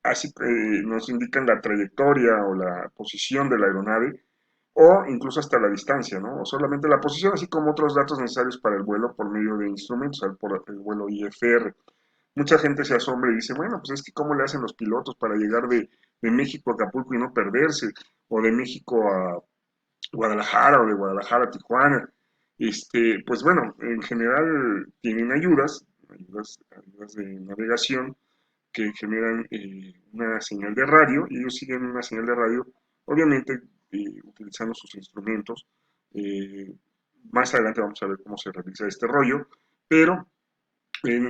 Así nos indican la trayectoria o la posición de la aeronave o incluso hasta la distancia, ¿no? O solamente la posición, así como otros datos necesarios para el vuelo por medio de instrumentos, por el vuelo IFR. Mucha gente se asombra y dice, bueno, pues es que cómo le hacen los pilotos para llegar de México a Acapulco y no perderse, o de México a Guadalajara o de Guadalajara a Tijuana. Pues bueno, en general tienen ayudas de navegación que generan una señal de radio y ellos siguen una señal de radio, obviamente utilizando sus instrumentos. Eh, Más adelante vamos a ver cómo se realiza este rollo, pero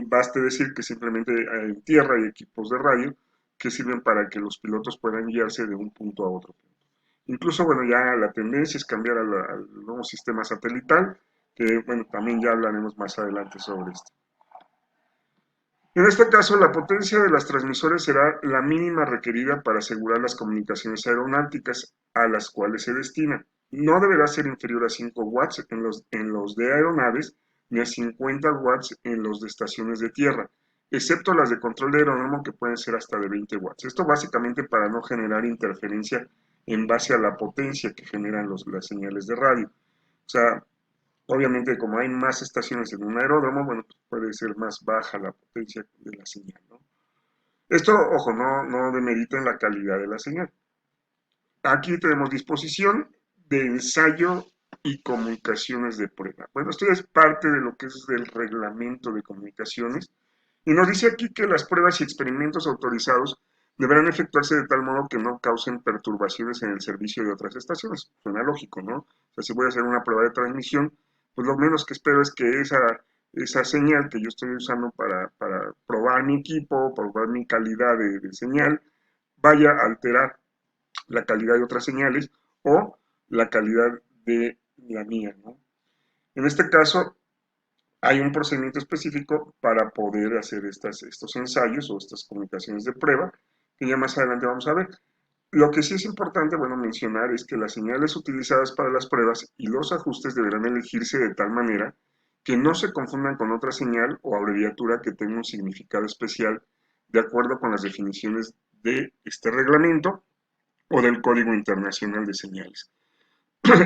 baste decir que simplemente en tierra hay equipos de radio que sirven para que los pilotos puedan guiarse de un punto a otro. Incluso, bueno, ya la tendencia es cambiar al nuevo sistema satelital, que, bueno, también ya hablaremos más adelante sobre esto. En este caso, la potencia de las transmisores será la mínima requerida para asegurar las comunicaciones aeronáuticas a las cuales se destina. No deberá ser inferior a 5 watts en los de aeronaves ni a 50 watts en los de estaciones de tierra, excepto las de control de aeródromo que pueden ser hasta de 20 watts. Esto básicamente para no generar interferencia en base a la potencia que generan las señales de radio. O sea, obviamente, como hay más estaciones en un aeródromo, bueno, pues puede ser más baja la potencia de la señal, ¿no? Esto, ojo, no demerita en la calidad de la señal. Aquí tenemos disposición de ensayo y comunicaciones de prueba. Bueno, esto es parte de lo que es el reglamento de comunicaciones y nos dice aquí que las pruebas y experimentos autorizados deberán efectuarse de tal modo que no causen perturbaciones en el servicio de otras estaciones. Suena lógico, ¿no? O sea, si voy a hacer una prueba de transmisión, pues lo menos que espero es que esa señal que yo estoy usando para probar mi equipo, probar mi calidad de señal, vaya a alterar la calidad de otras señales o la calidad de la mía, ¿no? En este caso, hay un procedimiento específico para poder hacer estos ensayos o estas comunicaciones de prueba, que ya más adelante vamos a ver. Lo que sí es importante, bueno, mencionar es que las señales utilizadas para las pruebas y los ajustes deberán elegirse de tal manera que no se confundan con otra señal o abreviatura que tenga un significado especial de acuerdo con las definiciones de este reglamento o del Código Internacional de Señales.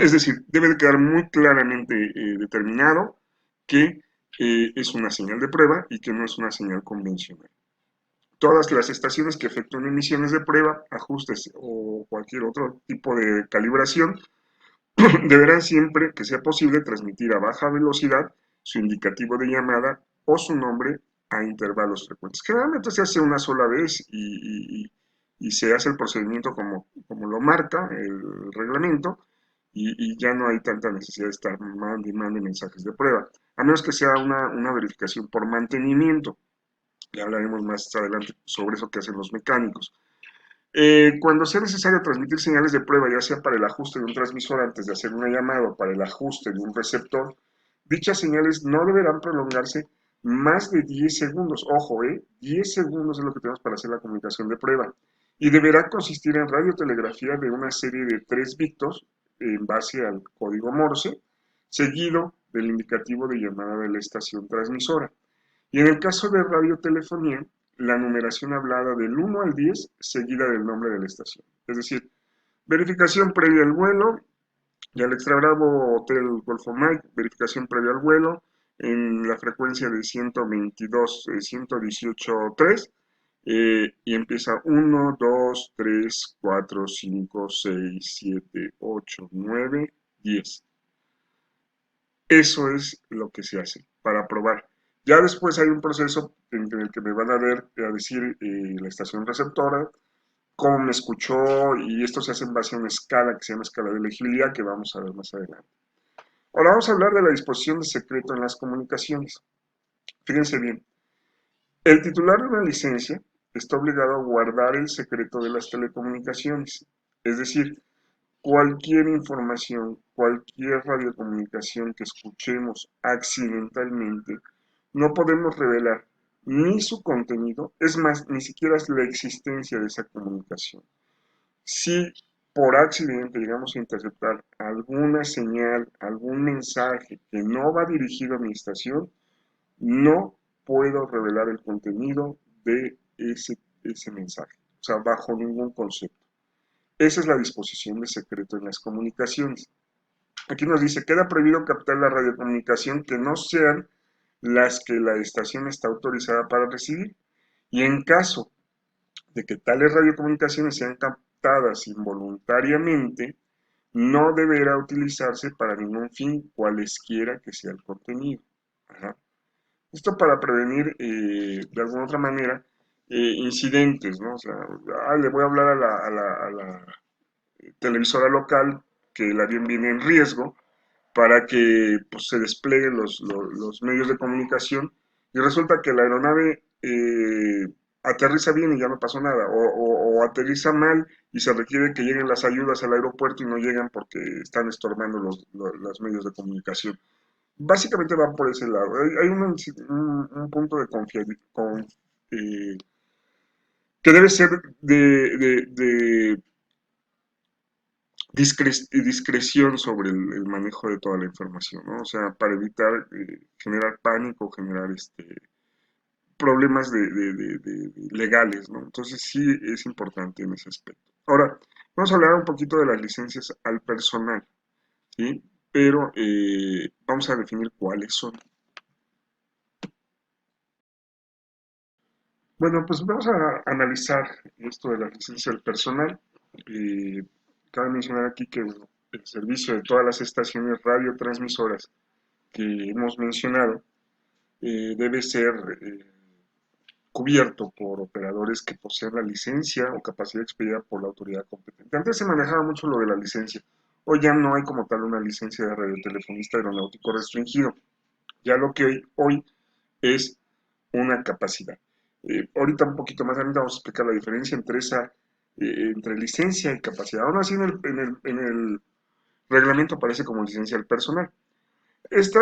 Es decir, debe de quedar muy claramente determinado que es una señal de prueba y que no es una señal convencional. Todas las estaciones que efectúen emisiones de prueba, ajustes o cualquier otro tipo de calibración deberán siempre que sea posible transmitir a baja velocidad su indicativo de llamada o su nombre a intervalos frecuentes. Generalmente se hace una sola vez y se hace el procedimiento como lo marca el reglamento y ya no hay tanta necesidad de estar mandando mensajes de prueba, a menos que sea una verificación por mantenimiento. Ya hablaremos más adelante sobre eso que hacen los mecánicos. Cuando sea necesario transmitir señales de prueba, ya sea para el ajuste de un transmisor antes de hacer una llamada o para el ajuste de un receptor, dichas señales no deberán prolongarse más de 10 segundos. Ojo, 10 segundos es lo que tenemos para hacer la comunicación de prueba. Y deberá consistir en radiotelegrafía de una serie de 3 bits en base al código Morse, seguido del indicativo de llamada de la estación transmisora. Y en el caso de radiotelefonía, la numeración hablada del 1 al 10 seguida del nombre de la estación. Es decir, verificación previa al vuelo, y al Extra Bravo Hotel Golfo Mike, verificación previa al vuelo en la frecuencia de 122, 118.3 y empieza 1, 2, 3, 4, 5, 6, 7, 8, 9, 10. Eso es lo que se hace para probar. Ya después hay un proceso en el que me van a decir la estación receptora, cómo me escuchó, y esto se hace en base a una escala que se llama escala de elegibilidad, que vamos a ver más adelante. Ahora vamos a hablar de la disposición de secreto en las comunicaciones. Fíjense bien, el titular de una licencia está obligado a guardar el secreto de las telecomunicaciones, es decir, cualquier información, cualquier radiocomunicación que escuchemos accidentalmente, no podemos revelar ni su contenido, es más, ni siquiera es la existencia de esa comunicación. Si por accidente llegamos a interceptar alguna señal, algún mensaje que no va dirigido a mi estación, no puedo revelar el contenido de ese mensaje, o sea, bajo ningún concepto. Esa es la disposición de secreto en las comunicaciones. Aquí nos dice, queda prohibido captar la radiocomunicación que no sean las que la estación está autorizada para recibir. Y en caso de que tales radiocomunicaciones sean captadas involuntariamente, no deberá utilizarse para ningún fin, cualesquiera que sea el contenido. Ajá. Esto para prevenir, de alguna otra manera, incidentes, ¿no? O sea, le voy a hablar a la televisora local que el avión viene en riesgo para que pues, se desplieguen los medios de comunicación y resulta que la aeronave aterriza bien y ya no pasó nada, o aterriza mal y se requiere que lleguen las ayudas al aeropuerto y no llegan porque están estorbando los medios de comunicación. Básicamente va por ese lado. Hay un punto de confiabilidad eh, que debe ser de discreción sobre el manejo de toda la información, ¿no? O sea, para evitar generar pánico, generar problemas legales, ¿no? Entonces sí es importante en ese aspecto. Ahora, vamos a hablar un poquito de las licencias al personal, ¿sí? Pero vamos a definir cuáles son. Bueno, pues vamos a analizar esto de la licencia del personal. Eh, Cabe mencionar aquí que bueno, el servicio de todas las estaciones radiotransmisoras que hemos mencionado debe ser cubierto por operadores que posean la licencia o capacidad expedida por la autoridad competente. Antes se manejaba mucho lo de la licencia. Hoy ya no hay como tal una licencia de radiotelefonista aeronáutico restringido. Ya lo que hoy es una capacidad. Ahorita un poquito más adelante vamos a explicar la diferencia entre licencia y capacidad. Aún así en el reglamento aparece como licencia del personal. Esta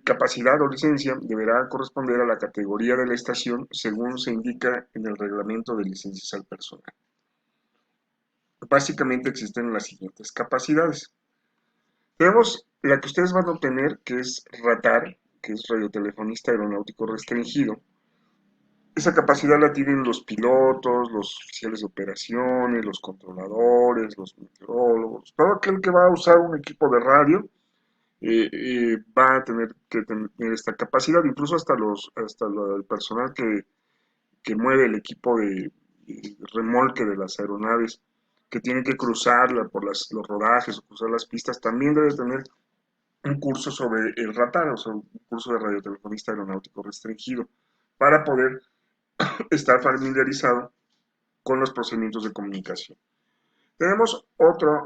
capacidad o licencia deberá corresponder a la categoría de la estación según se indica en el reglamento de licencias al personal. Básicamente existen las siguientes capacidades. Tenemos la que ustedes van a obtener, que es RATAR, que es radiotelefonista aeronáutico restringido. Esa capacidad la tienen los pilotos, los oficiales de operaciones, los controladores, los meteorólogos, todo aquel que va a usar un equipo de radio va a tener que tener esta capacidad, incluso hasta el personal que mueve el equipo de remolque de las aeronaves, que tiene que cruzarla por los rodajes o cruzar las pistas, también debe tener un curso sobre el radar, o sea, un curso de radiotelefonista aeronáutico restringido, para poder estar familiarizado con los procedimientos de comunicación. Tenemos otra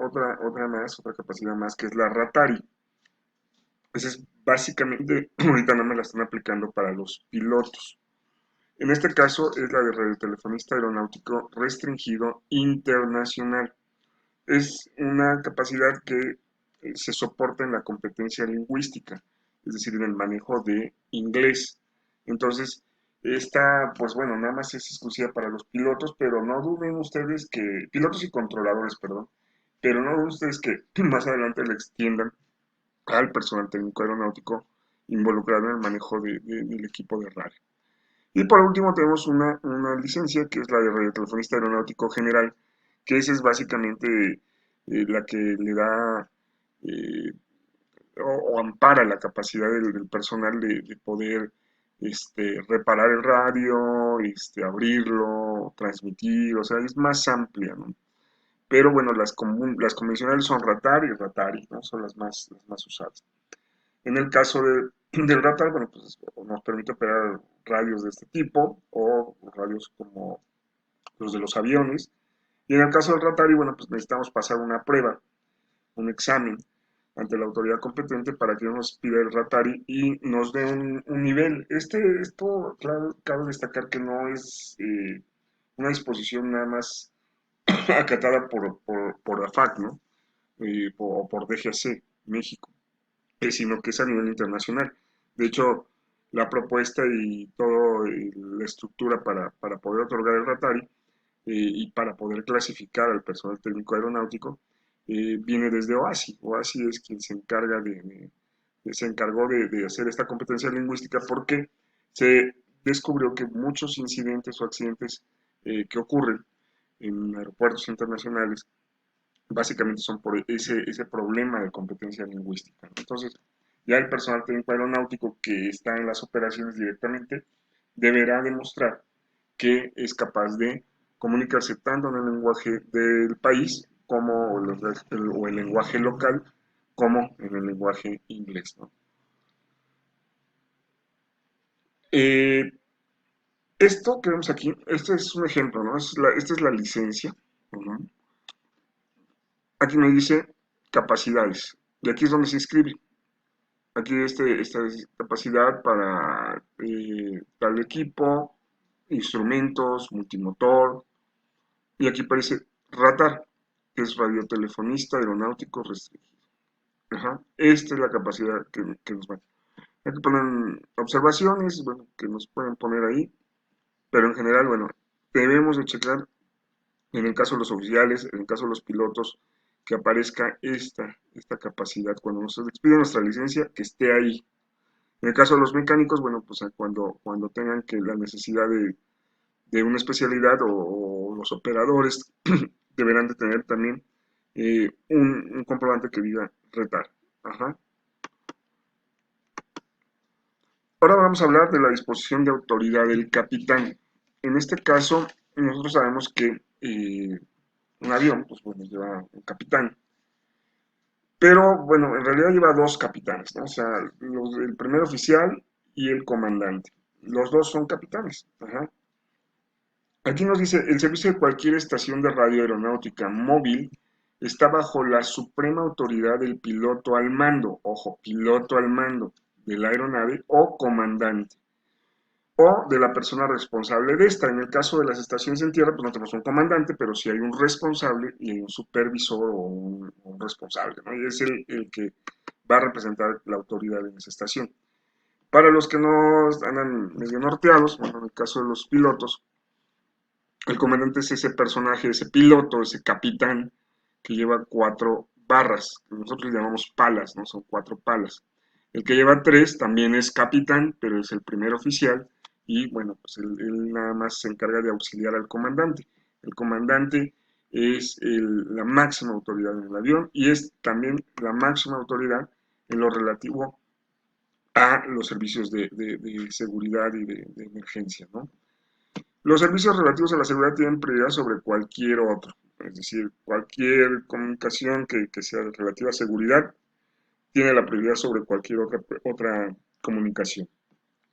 capacidad más, que es la RATARI. Esa es básicamente, ahorita no me la están aplicando para los pilotos. En este caso es la de radiotelefonista aeronáutico restringido internacional. Es una capacidad que se soporta en la competencia lingüística, es decir, en el manejo de inglés. Entonces, esta, pues bueno, nada más es exclusiva para los pilotos, pero no duden ustedes que, pilotos y controladores, perdón, pero no duden ustedes que más adelante le extiendan al personal técnico aeronáutico involucrado en el manejo del equipo de radio. Y por último tenemos una licencia que es la de radiotelefonista aeronáutico general, que esa es básicamente la que le da eh, o ampara la capacidad del personal de poder reparar el radio, abrirlo, transmitir, o sea, es más amplia, ¿no? Pero bueno, las convencionales son Ratar y Ratari, ¿no? Son las más usadas. En el caso del Ratar, bueno, pues nos permite operar radios de este tipo o radios como los de los aviones. Y en el caso del Ratari, bueno, pues necesitamos pasar una prueba, un examen ante la autoridad competente para que nos pida el Ratari y nos dé un nivel. Esto, claro, cabe destacar que no es una disposición nada más acatada por AFAC, ¿no? O por DGC, México, sino que es a nivel internacional. De hecho, la propuesta y toda la estructura para poder otorgar el Ratari y para poder clasificar al personal técnico aeronáutico, viene desde OASI. OASI es quien se encarga se encargó de hacer esta competencia lingüística porque se descubrió que muchos incidentes o accidentes que ocurren en aeropuertos internacionales básicamente son por ese problema de competencia lingüística. Entonces, ya el personal técnico aeronáutico que está en las operaciones directamente deberá demostrar que es capaz de comunicarse tanto en el lenguaje del país como o el lenguaje local como en el lenguaje inglés, ¿no? Eh, Esto que vemos aquí, este es un ejemplo, ¿no? Esta es la licencia. Uh-huh. Aquí me dice capacidades. Y aquí es donde se inscribe. Aquí esta es capacidad para tal equipo, instrumentos, multimotor. Y aquí aparece radar, que es radiotelefonista aeronáutico restringido. Ajá. Esta es la capacidad que nos van. Aquí ponen observaciones, bueno, que nos pueden poner ahí. Pero en general, bueno, debemos de checar en el caso de los oficiales, en el caso de los pilotos, que aparezca esta capacidad. Cuando nos expiden nuestra licencia, que esté ahí. En el caso de los mecánicos, bueno, pues cuando tengan que la necesidad de una especialidad o los operadores deberán de tener también un comprobante que diga retar. Ajá. Ahora vamos a hablar de la disposición de autoridad del capitán. En este caso, nosotros sabemos que un avión, pues bueno, lleva un capitán. Pero bueno, en realidad lleva dos capitanes, ¿no? O sea, el primer oficial y el comandante. Los dos son capitanes. Ajá. Aquí nos dice, el servicio de cualquier estación de radio aeronáutica móvil está bajo la suprema autoridad del piloto al mando, ojo, piloto al mando de la aeronave o comandante, o de la persona responsable de esta. En el caso de las estaciones en tierra, pues no tenemos un comandante, pero sí hay un responsable y hay un supervisor o un responsable, ¿no? Y es el que va a representar la autoridad en esa estación. Para los que no andan medio norteados, bueno, en el caso de los pilotos, el comandante es ese personaje, ese piloto, ese capitán que lleva cuatro barras, que nosotros le llamamos palas, ¿no? Son cuatro palas. El que lleva tres también es capitán, pero es el primer oficial y bueno, pues él nada más se encarga de auxiliar al comandante. El comandante es la máxima autoridad en el avión y es también la máxima autoridad en lo relativo a los servicios de seguridad y de emergencia, ¿no? Los servicios relativos a la seguridad tienen prioridad sobre cualquier otro, es decir, cualquier comunicación que sea relativa a seguridad tiene la prioridad sobre cualquier otra comunicación.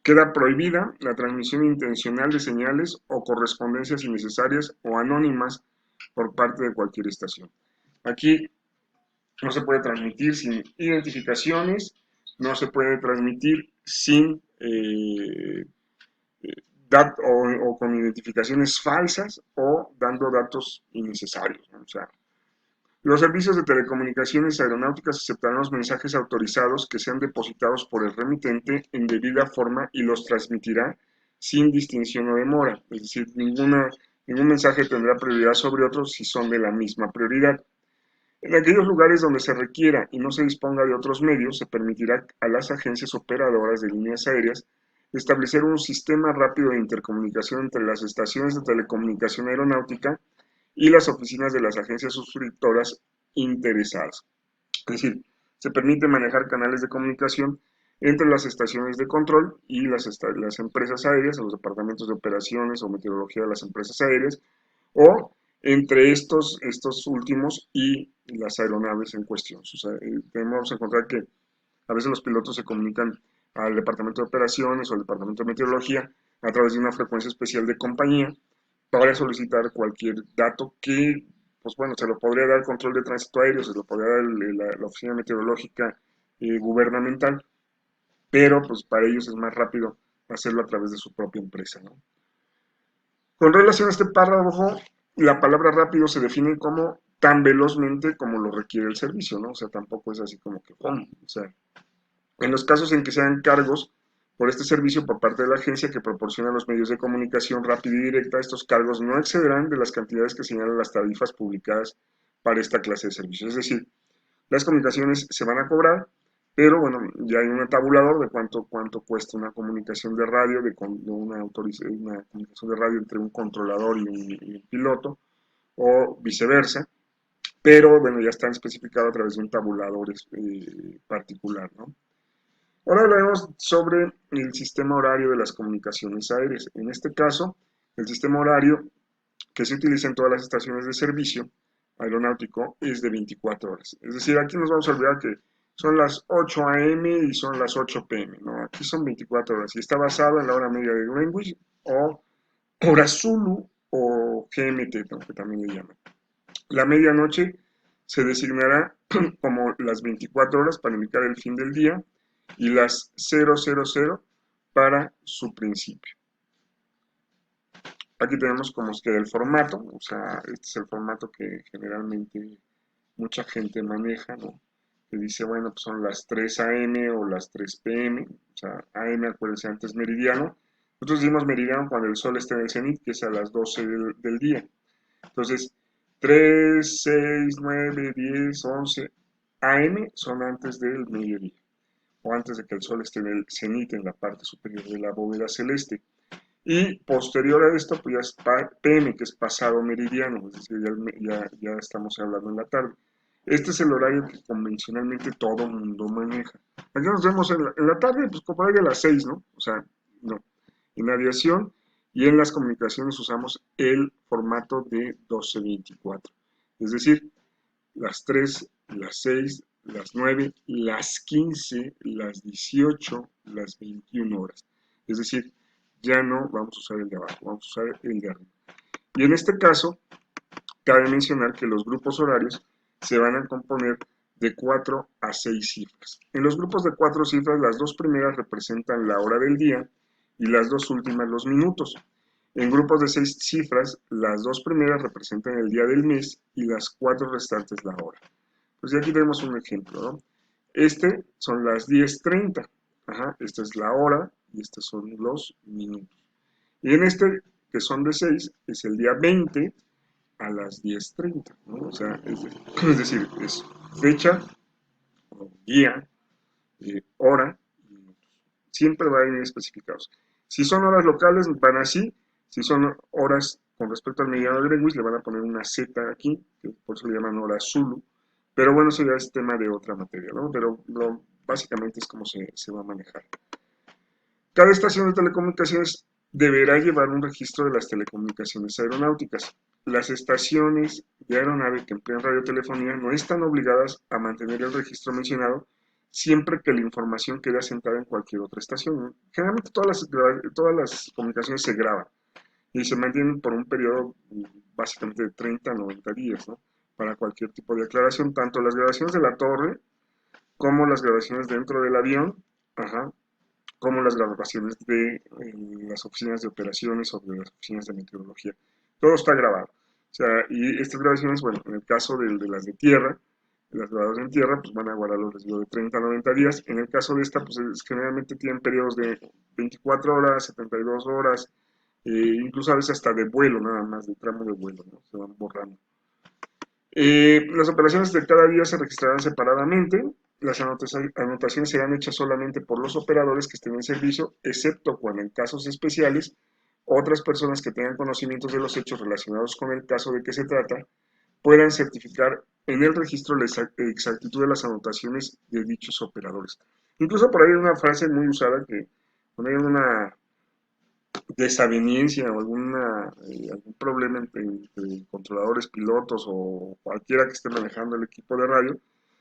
Queda prohibida la transmisión intencional de señales o correspondencias innecesarias o anónimas por parte de cualquier estación. Aquí no se puede transmitir sin identificaciones, no se puede transmitir sin o con identificaciones falsas o dando datos innecesarios, ¿no? O sea, los servicios de telecomunicaciones aeronáuticas aceptarán los mensajes autorizados que sean depositados por el remitente en debida forma y los transmitirá sin distinción o demora. Es decir, ningún mensaje tendrá prioridad sobre otros si son de la misma prioridad. En aquellos lugares donde se requiera y no se disponga de otros medios, se permitirá a las agencias operadoras de líneas aéreas establecer un sistema rápido de intercomunicación entre las estaciones de telecomunicación aeronáutica y las oficinas de las agencias suscriptoras interesadas. Es decir, se permite manejar canales de comunicación entre las estaciones de control y las empresas aéreas, los departamentos de operaciones o meteorología de las empresas aéreas, o entre estos últimos y las aeronaves en cuestión. O sea, tenemos que encontrar que a veces los pilotos se comunican al departamento de operaciones o al departamento de meteorología a través de una frecuencia especial de compañía para solicitar cualquier dato que, pues bueno, se lo podría dar el control de tránsito aéreo, se lo podría dar la oficina meteorológica gubernamental, pero pues para ellos es más rápido hacerlo a través de su propia empresa, ¿no? Con relación a este párrafo, la palabra rápido se define como tan velozmente como lo requiere el servicio, ¿no? O sea, tampoco es así como que, ¡pum! O sea, en los casos en que sean cargos por este servicio por parte de la agencia que proporciona los medios de comunicación rápida y directa. Estos cargos no excederán de las cantidades que señalan las tarifas publicadas para esta clase de servicios. Es decir, las comunicaciones se van a cobrar, pero bueno, ya hay un tabulador de cuánto cuesta una comunicación de radio, de una comunicación de radio entre un controlador y un piloto, o viceversa, pero bueno, ya están especificados a través de un tabulador particular, ¿no? Ahora hablaremos sobre el sistema horario de las comunicaciones aéreas. En este caso, el sistema horario que se utiliza en todas las estaciones de servicio aeronáutico es de 24 horas. Es decir, aquí nos vamos a olvidar que son las 8 a.m. y son las 8 p.m. ¿no? Aquí son 24 horas y está basado en la hora media de Greenwich o hora Zulu o GMT, ¿no? Que también le llaman. La medianoche se designará como las 24 horas para indicar el fin del día y las 000 para su principio. Aquí tenemos como es que el formato, o sea, este es el formato que generalmente mucha gente maneja, ¿no? Que dice, bueno, pues son las 3 a.m. o las 3 p.m., o sea, a.m. acuérdense antes meridiano. Nosotros decimos meridiano cuando el sol está en el cenit, que es a las 12 del día. Entonces, 3, 6, 9, 10, 11 a.m. son antes del mediodía, o antes de que el sol esté en el cenit, en la parte superior de la bóveda celeste. Y posterior a esto, pues ya es PM, que es pasado meridiano, es decir, ya estamos hablando en la tarde. Este es el horario que convencionalmente todo mundo maneja. Aquí nos vemos en la tarde, pues como ahí a las 6, ¿no? O sea, no. En aviación y en las comunicaciones usamos el formato de 12-24. Es decir, las 3, las 6, las 9, las 15, las 18, las 21 horas. Es decir, ya no vamos a usar el de abajo, vamos a usar el de arriba. Y en este caso, cabe mencionar que los grupos horarios se van a componer de 4 a 6 cifras. En los grupos de 4 cifras, las dos primeras representan la hora del día y las dos últimas los minutos. En grupos de 6 cifras, las dos primeras representan el día del mes y las 4 restantes la hora. Pues aquí tenemos un ejemplo, ¿no? Este son las 10:30, esta es la hora y estos son los minutos. Y en este, que son de 6, es el día 20 a las 10:30, ¿no? O sea, es decir, es fecha, día, hora y minutos. Siempre van a ir especificados. Si son horas locales, van así. Si son horas con respecto al meridiano de Greenwich, le van a poner una Z aquí, que por eso le llaman hora Zulu. Pero bueno, eso ya es tema de otra materia, ¿no? Pero básicamente es como se va a manejar. Cada estación de telecomunicaciones deberá llevar un registro de las telecomunicaciones aeronáuticas. Las estaciones de aeronave que emplean radiotelefonía no están obligadas a mantener el registro mencionado siempre que la información quede asentada en cualquier otra estación. Generalmente todas las comunicaciones se graban y se mantienen por un periodo básicamente de 30 a 90 días, ¿no? Para cualquier tipo de aclaración, tanto las grabaciones de la torre como las grabaciones dentro del avión, como las grabaciones de las oficinas de operaciones o de las oficinas de meteorología. Todo está grabado. O sea, y estas grabaciones, bueno, en el caso de las de tierra, las grabadoras en tierra, pues van a guardar los residuos de 30 a 90 días. En el caso de esta, pues generalmente tienen periodos de 24 horas, 72 horas, incluso a veces hasta de vuelo, nada más, de tramo de vuelo, ¿no? Se van borrando. Las operaciones de cada día se registrarán separadamente. Las anotaciones serán hechas solamente por los operadores que estén en servicio, excepto cuando en casos especiales otras personas que tengan conocimientos de los hechos relacionados con el caso de que se trata puedan certificar en el registro la exactitud de las anotaciones de dichos operadores. Incluso por ahí hay una frase muy usada que cuando hay una desaveniencia o algún problema entre controladores, pilotos o cualquiera que esté manejando el equipo de radio,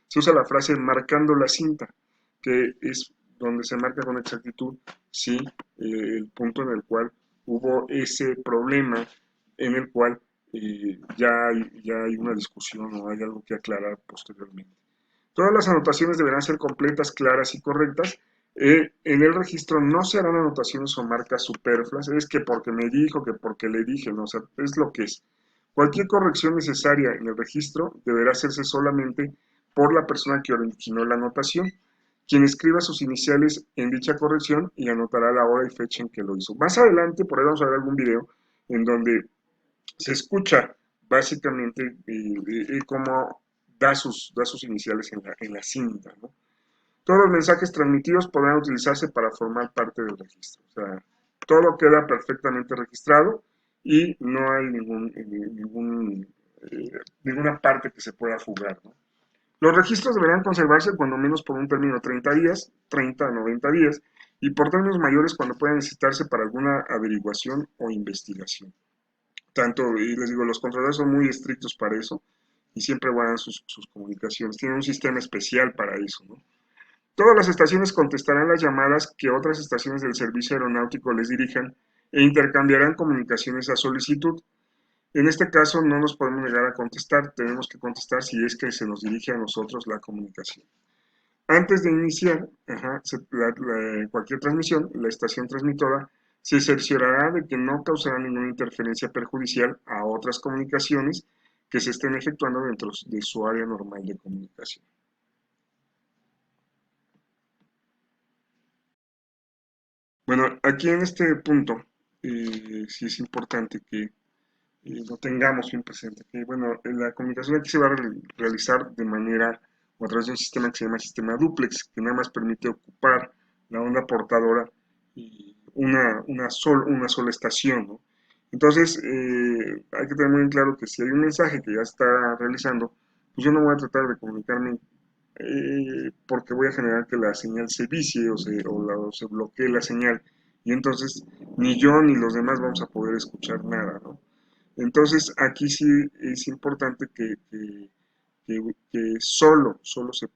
se usa la frase marcando la cinta, que es donde se marca con exactitud si el punto en el cual hubo ese problema en el cual ya hay una discusión o hay algo que aclarar posteriormente. Todas las anotaciones deberán ser completas, claras y correctas. En el registro no se harán anotaciones o marcas superfluas, es que porque me dijo, que porque le dije, no, o sea, es lo que es. Cualquier corrección necesaria en el registro deberá hacerse solamente por la persona que originó la anotación. quien escriba sus iniciales en dicha corrección y anotará la hora y fecha en que lo hizo. Más adelante, por ahí vamos a ver algún video en donde se escucha básicamente cómo da sus iniciales en la cinta, ¿no? Todos los mensajes transmitidos podrán utilizarse para formar parte del registro. O sea, todo queda perfectamente registrado y no hay ninguna parte que se pueda fugar, ¿no? Los registros deberán conservarse cuando menos por un término de 30 días, 30 a 90 días, y por términos mayores cuando puedan necesitarse para alguna averiguación o investigación. Tanto, y les digo, los controladores son muy estrictos para eso y siempre guardan sus comunicaciones. Tienen un sistema especial para eso, ¿no? Todas las estaciones contestarán las llamadas que otras estaciones del servicio aeronáutico les dirijan e intercambiarán comunicaciones a solicitud. En este caso no nos podemos negar a contestar, tenemos que contestar si es que se nos dirige a nosotros la comunicación. Antes de iniciar cualquier transmisión, la estación transmisora se cerciorará de que no causará ninguna interferencia perjudicial a otras comunicaciones que se estén efectuando dentro de su área normal de comunicación. Bueno, aquí en este punto sí es importante que lo tengamos bien presente. Que, bueno, la comunicación aquí se va a realizar de manera o a través de un sistema que se llama sistema duplex, que nada más permite ocupar la onda portadora y una sola estación, ¿no? Entonces, hay que tener muy claro que si hay un mensaje que ya está realizando, pues yo no voy a tratar de comunicarme porque voy a generar que la señal se vicie o se bloquee la señal. Y entonces ni yo ni los demás vamos a poder escuchar nada, ¿no? Entonces, aquí sí es importante que solo se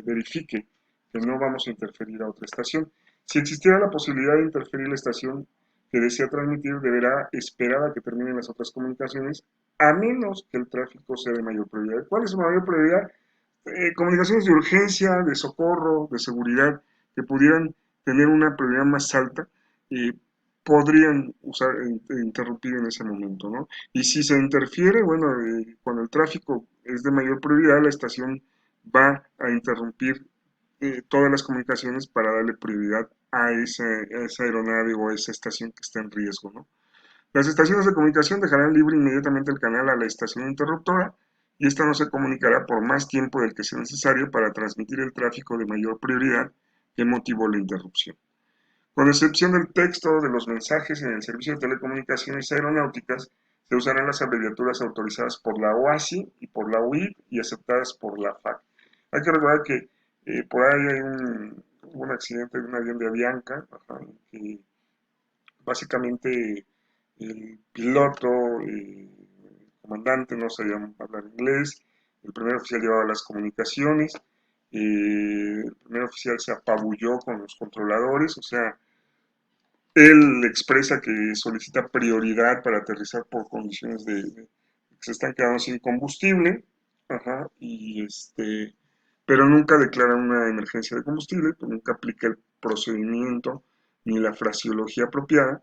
verifique que no vamos a interferir a otra estación. Si existiera la posibilidad de interferir la estación que desea transmitir, deberá esperar a que terminen las otras comunicaciones, a menos que el tráfico sea de mayor prioridad. ¿Cuál es su mayor prioridad? Comunicaciones de urgencia, de socorro, de seguridad, que pudieran tener una prioridad más alta, eh, podrían interrumpir en ese momento, ¿no? Y si se interfiere, bueno, cuando el tráfico es de mayor prioridad, la estación va a interrumpir todas las comunicaciones para darle prioridad a esa aeronave o a esa estación que está en riesgo, ¿no? Las estaciones de comunicación dejarán libre inmediatamente el canal a la estación interruptora y esta no se comunicará por más tiempo del que sea necesario para transmitir el tráfico de mayor prioridad que motivó la interrupción. Con excepción del texto de los mensajes en el servicio de telecomunicaciones aeronáuticas, se usarán las abreviaturas autorizadas por la OASI y por la UIP y aceptadas por la FAC. Hay que recordar que por ahí hay un accidente de un avión de Avianca, que básicamente el piloto, el comandante no sabía hablar inglés, el primer oficial llevaba las comunicaciones, el primer oficial se apabulló con los controladores, o sea, él expresa que solicita prioridad para aterrizar por condiciones de que se están quedando sin combustible, ajá, pero nunca declara una emergencia de combustible, pues nunca aplica el procedimiento ni la fraseología apropiada.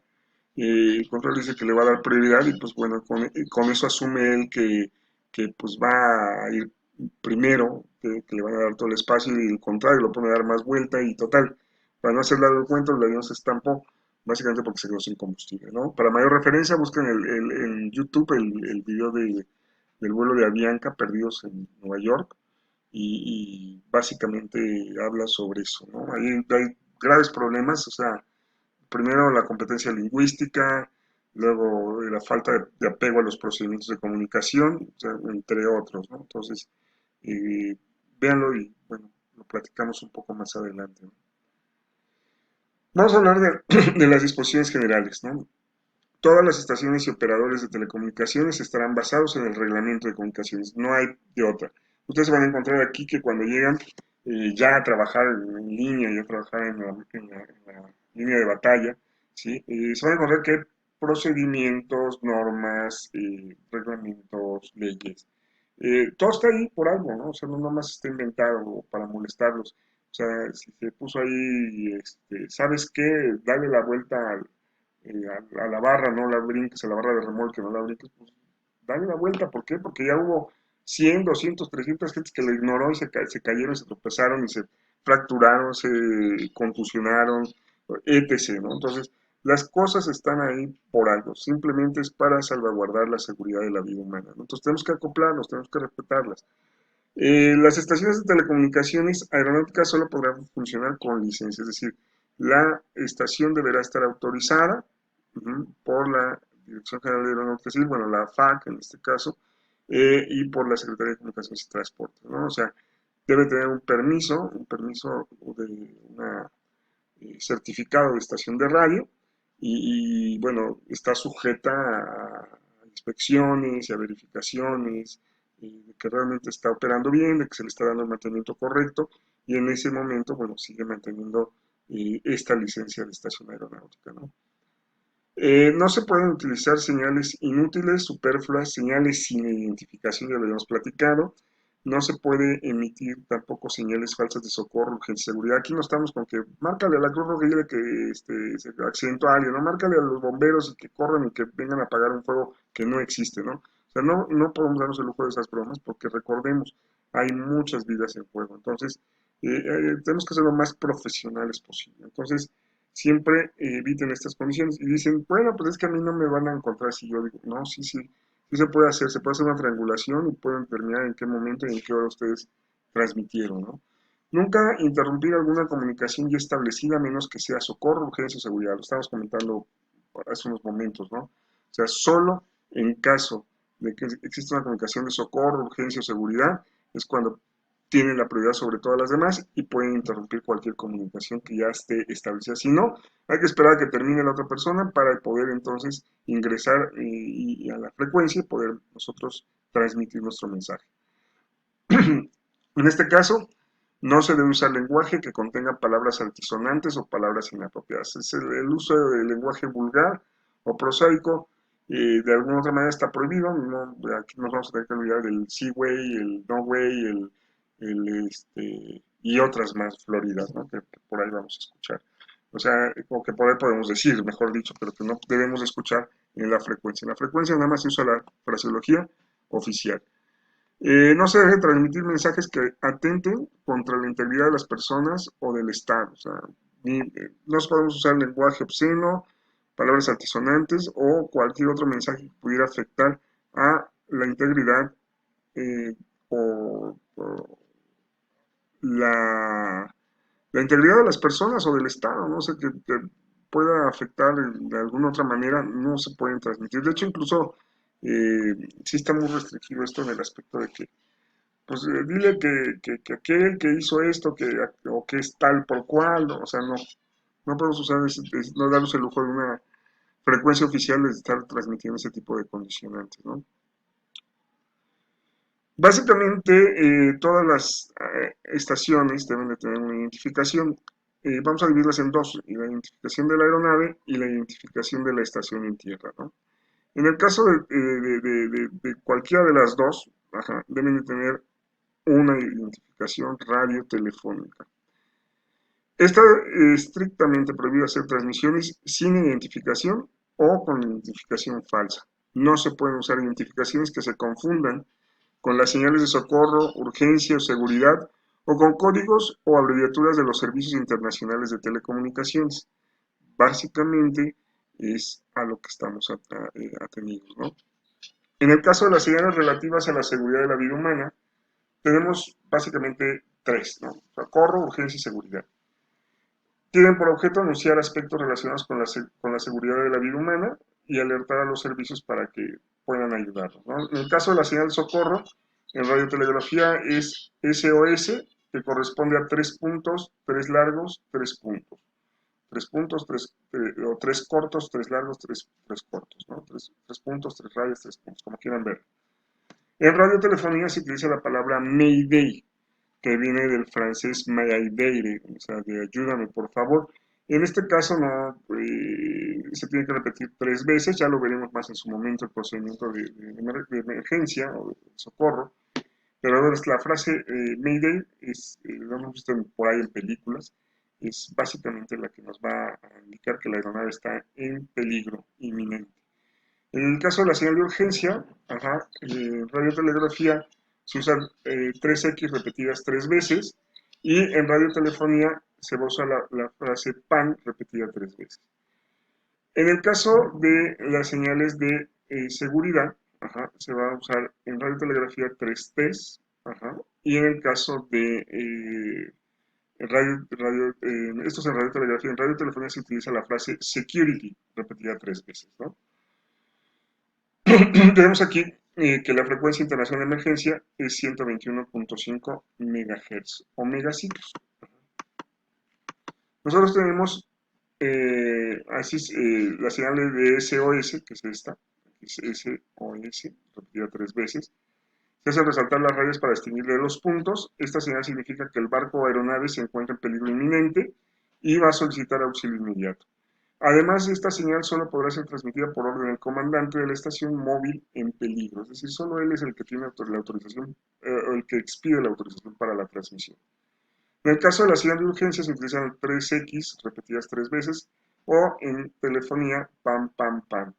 El control dice que le va a dar prioridad y pues bueno, con eso asume él que pues va a ir primero, que le van a dar todo el espacio y el contrario, lo pone a dar más vuelta y total, para no hacer largo el cuento, el avión se estampó básicamente porque se quedó sin combustible, ¿no? Para mayor referencia, busquen en YouTube el video del vuelo de Avianca perdidos en Nueva York y básicamente habla sobre eso, ¿no? Ahí hay graves problemas, o sea, primero la competencia lingüística, luego la falta de apego a los procedimientos de comunicación, o sea, entre otros, ¿no? Entonces, eh, véanlo y, bueno, lo platicamos un poco más adelante, ¿no? Vamos a hablar de las disposiciones generales, ¿no? Todas las estaciones y operadores de telecomunicaciones estarán basados en el reglamento de comunicaciones, no hay de otra. Ustedes van a encontrar aquí que cuando llegan ya a trabajar en línea y a trabajar en la línea de batalla, ¿sí? Se van a encontrar que hay procedimientos, normas, reglamentos, leyes. Todo está ahí por algo, ¿no? O sea, no nomás está inventado para molestarlos. O sea, si se puso ahí, ¿sabes qué? Dale la vuelta a la barra, no la brinques, a la barra de remolque, no la brinques, pues dale la vuelta, ¿por qué? Porque ya hubo 100, 200, 300 gentes que lo ignoró y se cayeron, se tropezaron y se fracturaron, se contusionaron, etc., ¿no? Entonces, las cosas están ahí por algo, simplemente es para salvaguardar la seguridad de la vida humana, ¿no? Entonces tenemos que acoplarnos, tenemos que respetarlas. Las estaciones de telecomunicaciones aeronáuticas solo podrán funcionar con licencia, es decir, la estación deberá estar autorizada por la Dirección General de Aeronáutica Civil, bueno, la FAC en este caso, y por la Secretaría de Comunicaciones y Transportes, ¿no? O sea, debe tener un permiso de una certificado de estación de radio bueno, está sujeta a inspecciones y a verificaciones de que realmente está operando bien, de que se le está dando el mantenimiento correcto y en ese momento, bueno, sigue manteniendo esta licencia de estación aeronáutica, ¿no? No se pueden utilizar señales inútiles, superfluas, señales sin identificación, ya lo habíamos platicado. No se puede emitir tampoco señales falsas de socorro, urgencia y seguridad. Aquí no estamos con que márcale a la Cruz Roja y dile que se accidentó a alguien, no márcale a los bomberos y que corran y que vengan a apagar un fuego que no existe, ¿no? O sea, no podemos darnos el lujo de esas bromas porque recordemos, hay muchas vidas en juego. Entonces, tenemos que ser lo más profesionales posible. Entonces, siempre eviten estas condiciones y dicen, bueno, pues es que a mí no me van a encontrar si yo digo, no, sí se puede hacer una triangulación y pueden determinar en qué momento y en qué hora ustedes transmitieron, ¿no? Nunca interrumpir alguna comunicación ya establecida a menos que sea socorro, urgencia o seguridad, lo estamos comentando hace unos momentos, ¿no? O sea, solo en caso de que exista una comunicación de socorro, urgencia o seguridad, es cuando tienen la prioridad sobre todas las demás y pueden interrumpir cualquier comunicación que ya esté establecida. Si no, hay que esperar a que termine la otra persona para poder entonces ingresar a la frecuencia y poder nosotros transmitir nuestro mensaje. En este caso, no se debe usar lenguaje que contenga palabras altisonantes o palabras inapropiadas. Es el uso del lenguaje vulgar o prosaico, de alguna otra manera está prohibido. No, aquí nos vamos a tener que olvidar del sí way, el no way, y otras más floridas, ¿no? Que por ahí vamos a escuchar. O sea, o que por ahí podemos decir, mejor dicho, pero que no debemos escuchar en la frecuencia. En la frecuencia nada más se usa la fraseología oficial. No se debe transmitir mensajes que atenten contra la integridad de las personas o del Estado. O sea, no podemos usar lenguaje obsceno, palabras altisonantes o cualquier otro mensaje que pudiera afectar a la integridad eh, o la integridad de las personas o del Estado, no sé, que pueda afectar de alguna otra manera, no se pueden transmitir. De hecho, incluso sí está muy restringido esto en el aspecto de que pues dile que aquel que hizo esto, o que es tal por cual, ¿no? O sea, no podemos usar, no darnos el lujo de una frecuencia oficial de estar transmitiendo ese tipo de condicionantes, ¿no? Básicamente, todas las estaciones deben de tener una identificación. Vamos a dividirlas en dos, la identificación de la aeronave y la identificación de la estación en tierra, ¿no? En el caso de cualquiera de las dos, ajá, deben de tener una identificación radiotelefónica. Está estrictamente prohibido hacer transmisiones sin identificación o con identificación falsa. No se pueden usar identificaciones que se confundan con las señales de socorro, urgencia o seguridad o con códigos o abreviaturas de los servicios internacionales de telecomunicaciones. Básicamente es a lo que estamos atenidos, ¿no? En el caso de las señales relativas a la seguridad de la vida humana, tenemos básicamente tres, ¿no? Socorro, urgencia y seguridad. Tienen por objeto anunciar aspectos relacionados con la seguridad de la vida humana y alertar a los servicios para que puedan ayudarnos, ¿no? En el caso de la señal de socorro, en radiotelegrafía es SOS, que corresponde a 3 puntos, 3 largos, 3 puntos. 3 puntos, o 3 cortos, 3 largos, tres cortos, ¿no? Tres puntos, 3 rayas, 3 puntos, como quieran ver. En radiotelefonía se utiliza la palabra Mayday, que viene del francés Mayday, o sea, de ayúdame por favor. En este caso no se tiene que repetir 3 veces, ya lo veremos más en su momento, el procedimiento de emergencia o de socorro. Pero ahora la frase Mayday, lo hemos visto por ahí en películas, es básicamente la que nos va a indicar que la aeronave está en peligro inminente. En el caso de la señal de urgencia, ajá, radiotelegrafía, se usan 3X repetidas 3 veces, y en radiotelefonía se va a usar la frase PAN repetida 3 veces. En el caso de las señales de seguridad, ajá, se va a usar en radiotelegrafía 3Ts, ajá, y en el caso de esto es en radiotelegrafía, en radiotelefonía se utiliza la frase security repetida 3 veces, ¿no? Tenemos aquí que la frecuencia internacional de emergencia es 121.5 MHz o megaciclos. Nosotros tenemos las señales de SOS, que es esta, es SOS, repetida 3 veces. Se hace resaltar las rayas para distinguirle los puntos. Esta señal significa que el barco o aeronave se encuentra en peligro inminente y va a solicitar auxilio inmediato. Además, esta señal solo podrá ser transmitida por orden del comandante de la estación móvil en peligro, es decir, solo él es el que tiene la autorización, el que expide la autorización para la transmisión. En el caso de la señal de urgencia se utilizan 3X repetidas 3 veces o en telefonía pam pam pam.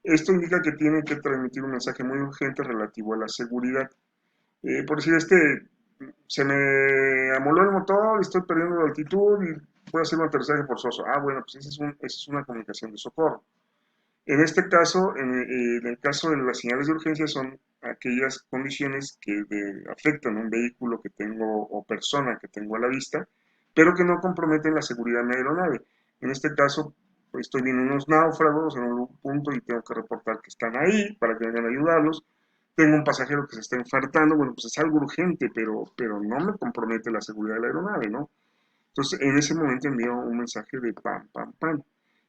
Esto indica que tienen que transmitir un mensaje muy urgente relativo a la seguridad. Por decir, se me amoló el motor, estoy perdiendo la altitud y voy a hacer un aterrizaje forzoso. Ah, bueno, pues esa es una comunicación de socorro. En este caso, en el caso de las señales de urgencia, son aquellas condiciones que afectan un vehículo que tengo o persona que tengo a la vista, pero que no comprometen la seguridad de mi aeronave. En este caso, pues, estoy viendo unos náufragos en un punto y tengo que reportar que están ahí para que vengan a ayudarlos. Tengo un pasajero que se está infartando, bueno, pues es algo urgente, pero no me compromete la seguridad de la aeronave, ¿no? Entonces, en ese momento envío un mensaje de pam, pam, pam.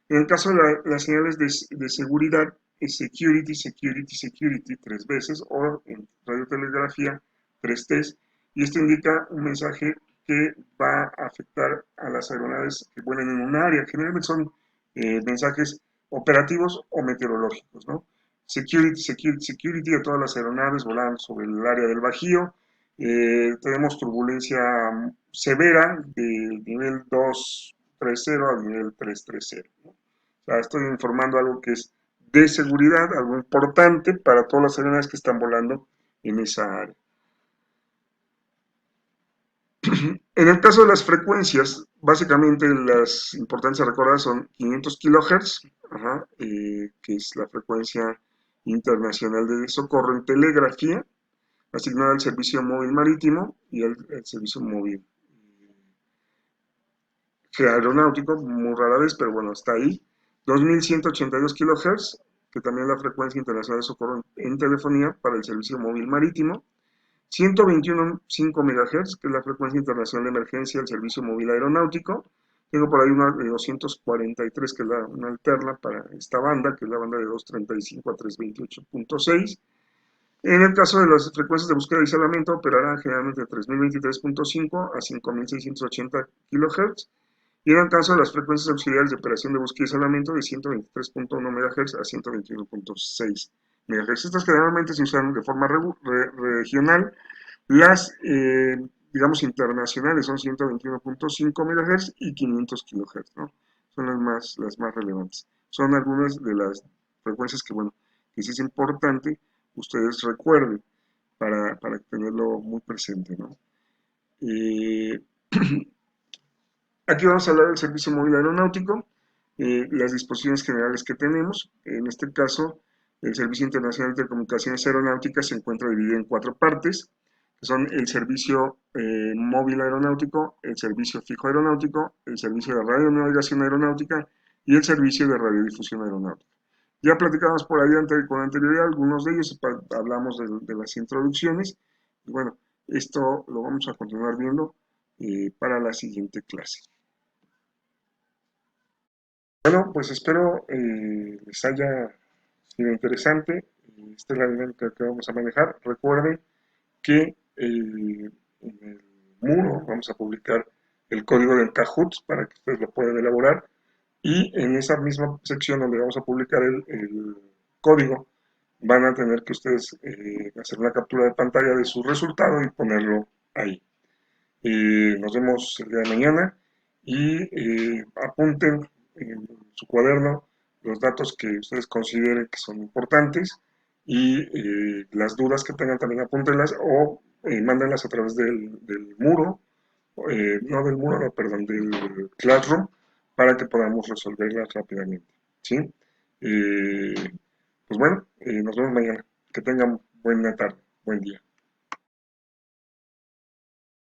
En el caso de las señales de seguridad, es security, security, security 3 veces, o en radiotelegrafía 3Ts, y esto indica un mensaje que va a afectar a las aeronaves que vuelan en un área. Generalmente son mensajes operativos o meteorológicos, ¿no? Security, security, security de todas las aeronaves volando sobre el área del Bajío. Tenemos turbulencia severa de nivel 230 al nivel 330, ¿no? O sea, estoy informando algo que es de seguridad, algo importante para todas las aeronaves que están volando en esa área. En el caso de las frecuencias, básicamente las importantes a recordar son 500 kHz, que es la frecuencia internacional de socorro en telegrafía, asignada al servicio móvil marítimo y al servicio móvil aeronáutico, muy rara vez, pero bueno, está ahí. 2182 kHz, que también es la frecuencia internacional de socorro en telefonía para el servicio móvil marítimo. 121.5 MHz, que es la frecuencia internacional de emergencia del servicio móvil aeronáutico. Tengo por ahí una de 243, que es una alterna para esta banda, que es la banda de 235 a 328.6. En el caso de las frecuencias de búsqueda y aislamiento, operarán generalmente de 3023.5 a 5680 kHz. Y en el caso de las frecuencias auxiliares de operación de búsqueda y aislamiento, de 123.1 MHz a 121.6 MHz. Estas generalmente se usan de forma regional. Las, digamos, internacionales son 121.5 MHz y 500 kHz, ¿no? Son las más relevantes. Son algunas de las frecuencias que, bueno, que sí es importante ustedes recuerden para tenerlo muy presente, ¿no? Aquí vamos a hablar del servicio móvil aeronáutico, las disposiciones generales que tenemos. En este caso, el Servicio Internacional de Telecomunicaciones Aeronáuticas se encuentra dividido en 4 partes, que son el servicio móvil aeronáutico, el servicio fijo aeronáutico, el servicio de radionavegación aeronáutica y el servicio de radiodifusión aeronáutica. Ya platicamos por ahí con anterioridad algunos de ellos, hablamos de las introducciones, y bueno, esto lo vamos a continuar viendo para la siguiente clase. Bueno, pues espero les haya sido interesante. Esta es la dinámica que vamos a manejar. Recuerden que en el muro vamos a publicar el código del Kahoot para que ustedes lo puedan elaborar. Y en esa misma sección donde vamos a publicar el código, van a tener que ustedes hacer una captura de pantalla de su resultado y ponerlo ahí. Nos vemos el día de mañana y apunten en su cuaderno los datos que ustedes consideren que son importantes y las dudas que tengan también apúntenlas o mándenlas a través del muro, no del muro, no, perdón, del Classroom, para que podamos resolverlas rápidamente, ¿sí? Eh, pues bueno, nos vemos mañana. Que tengan buena tarde, buen día.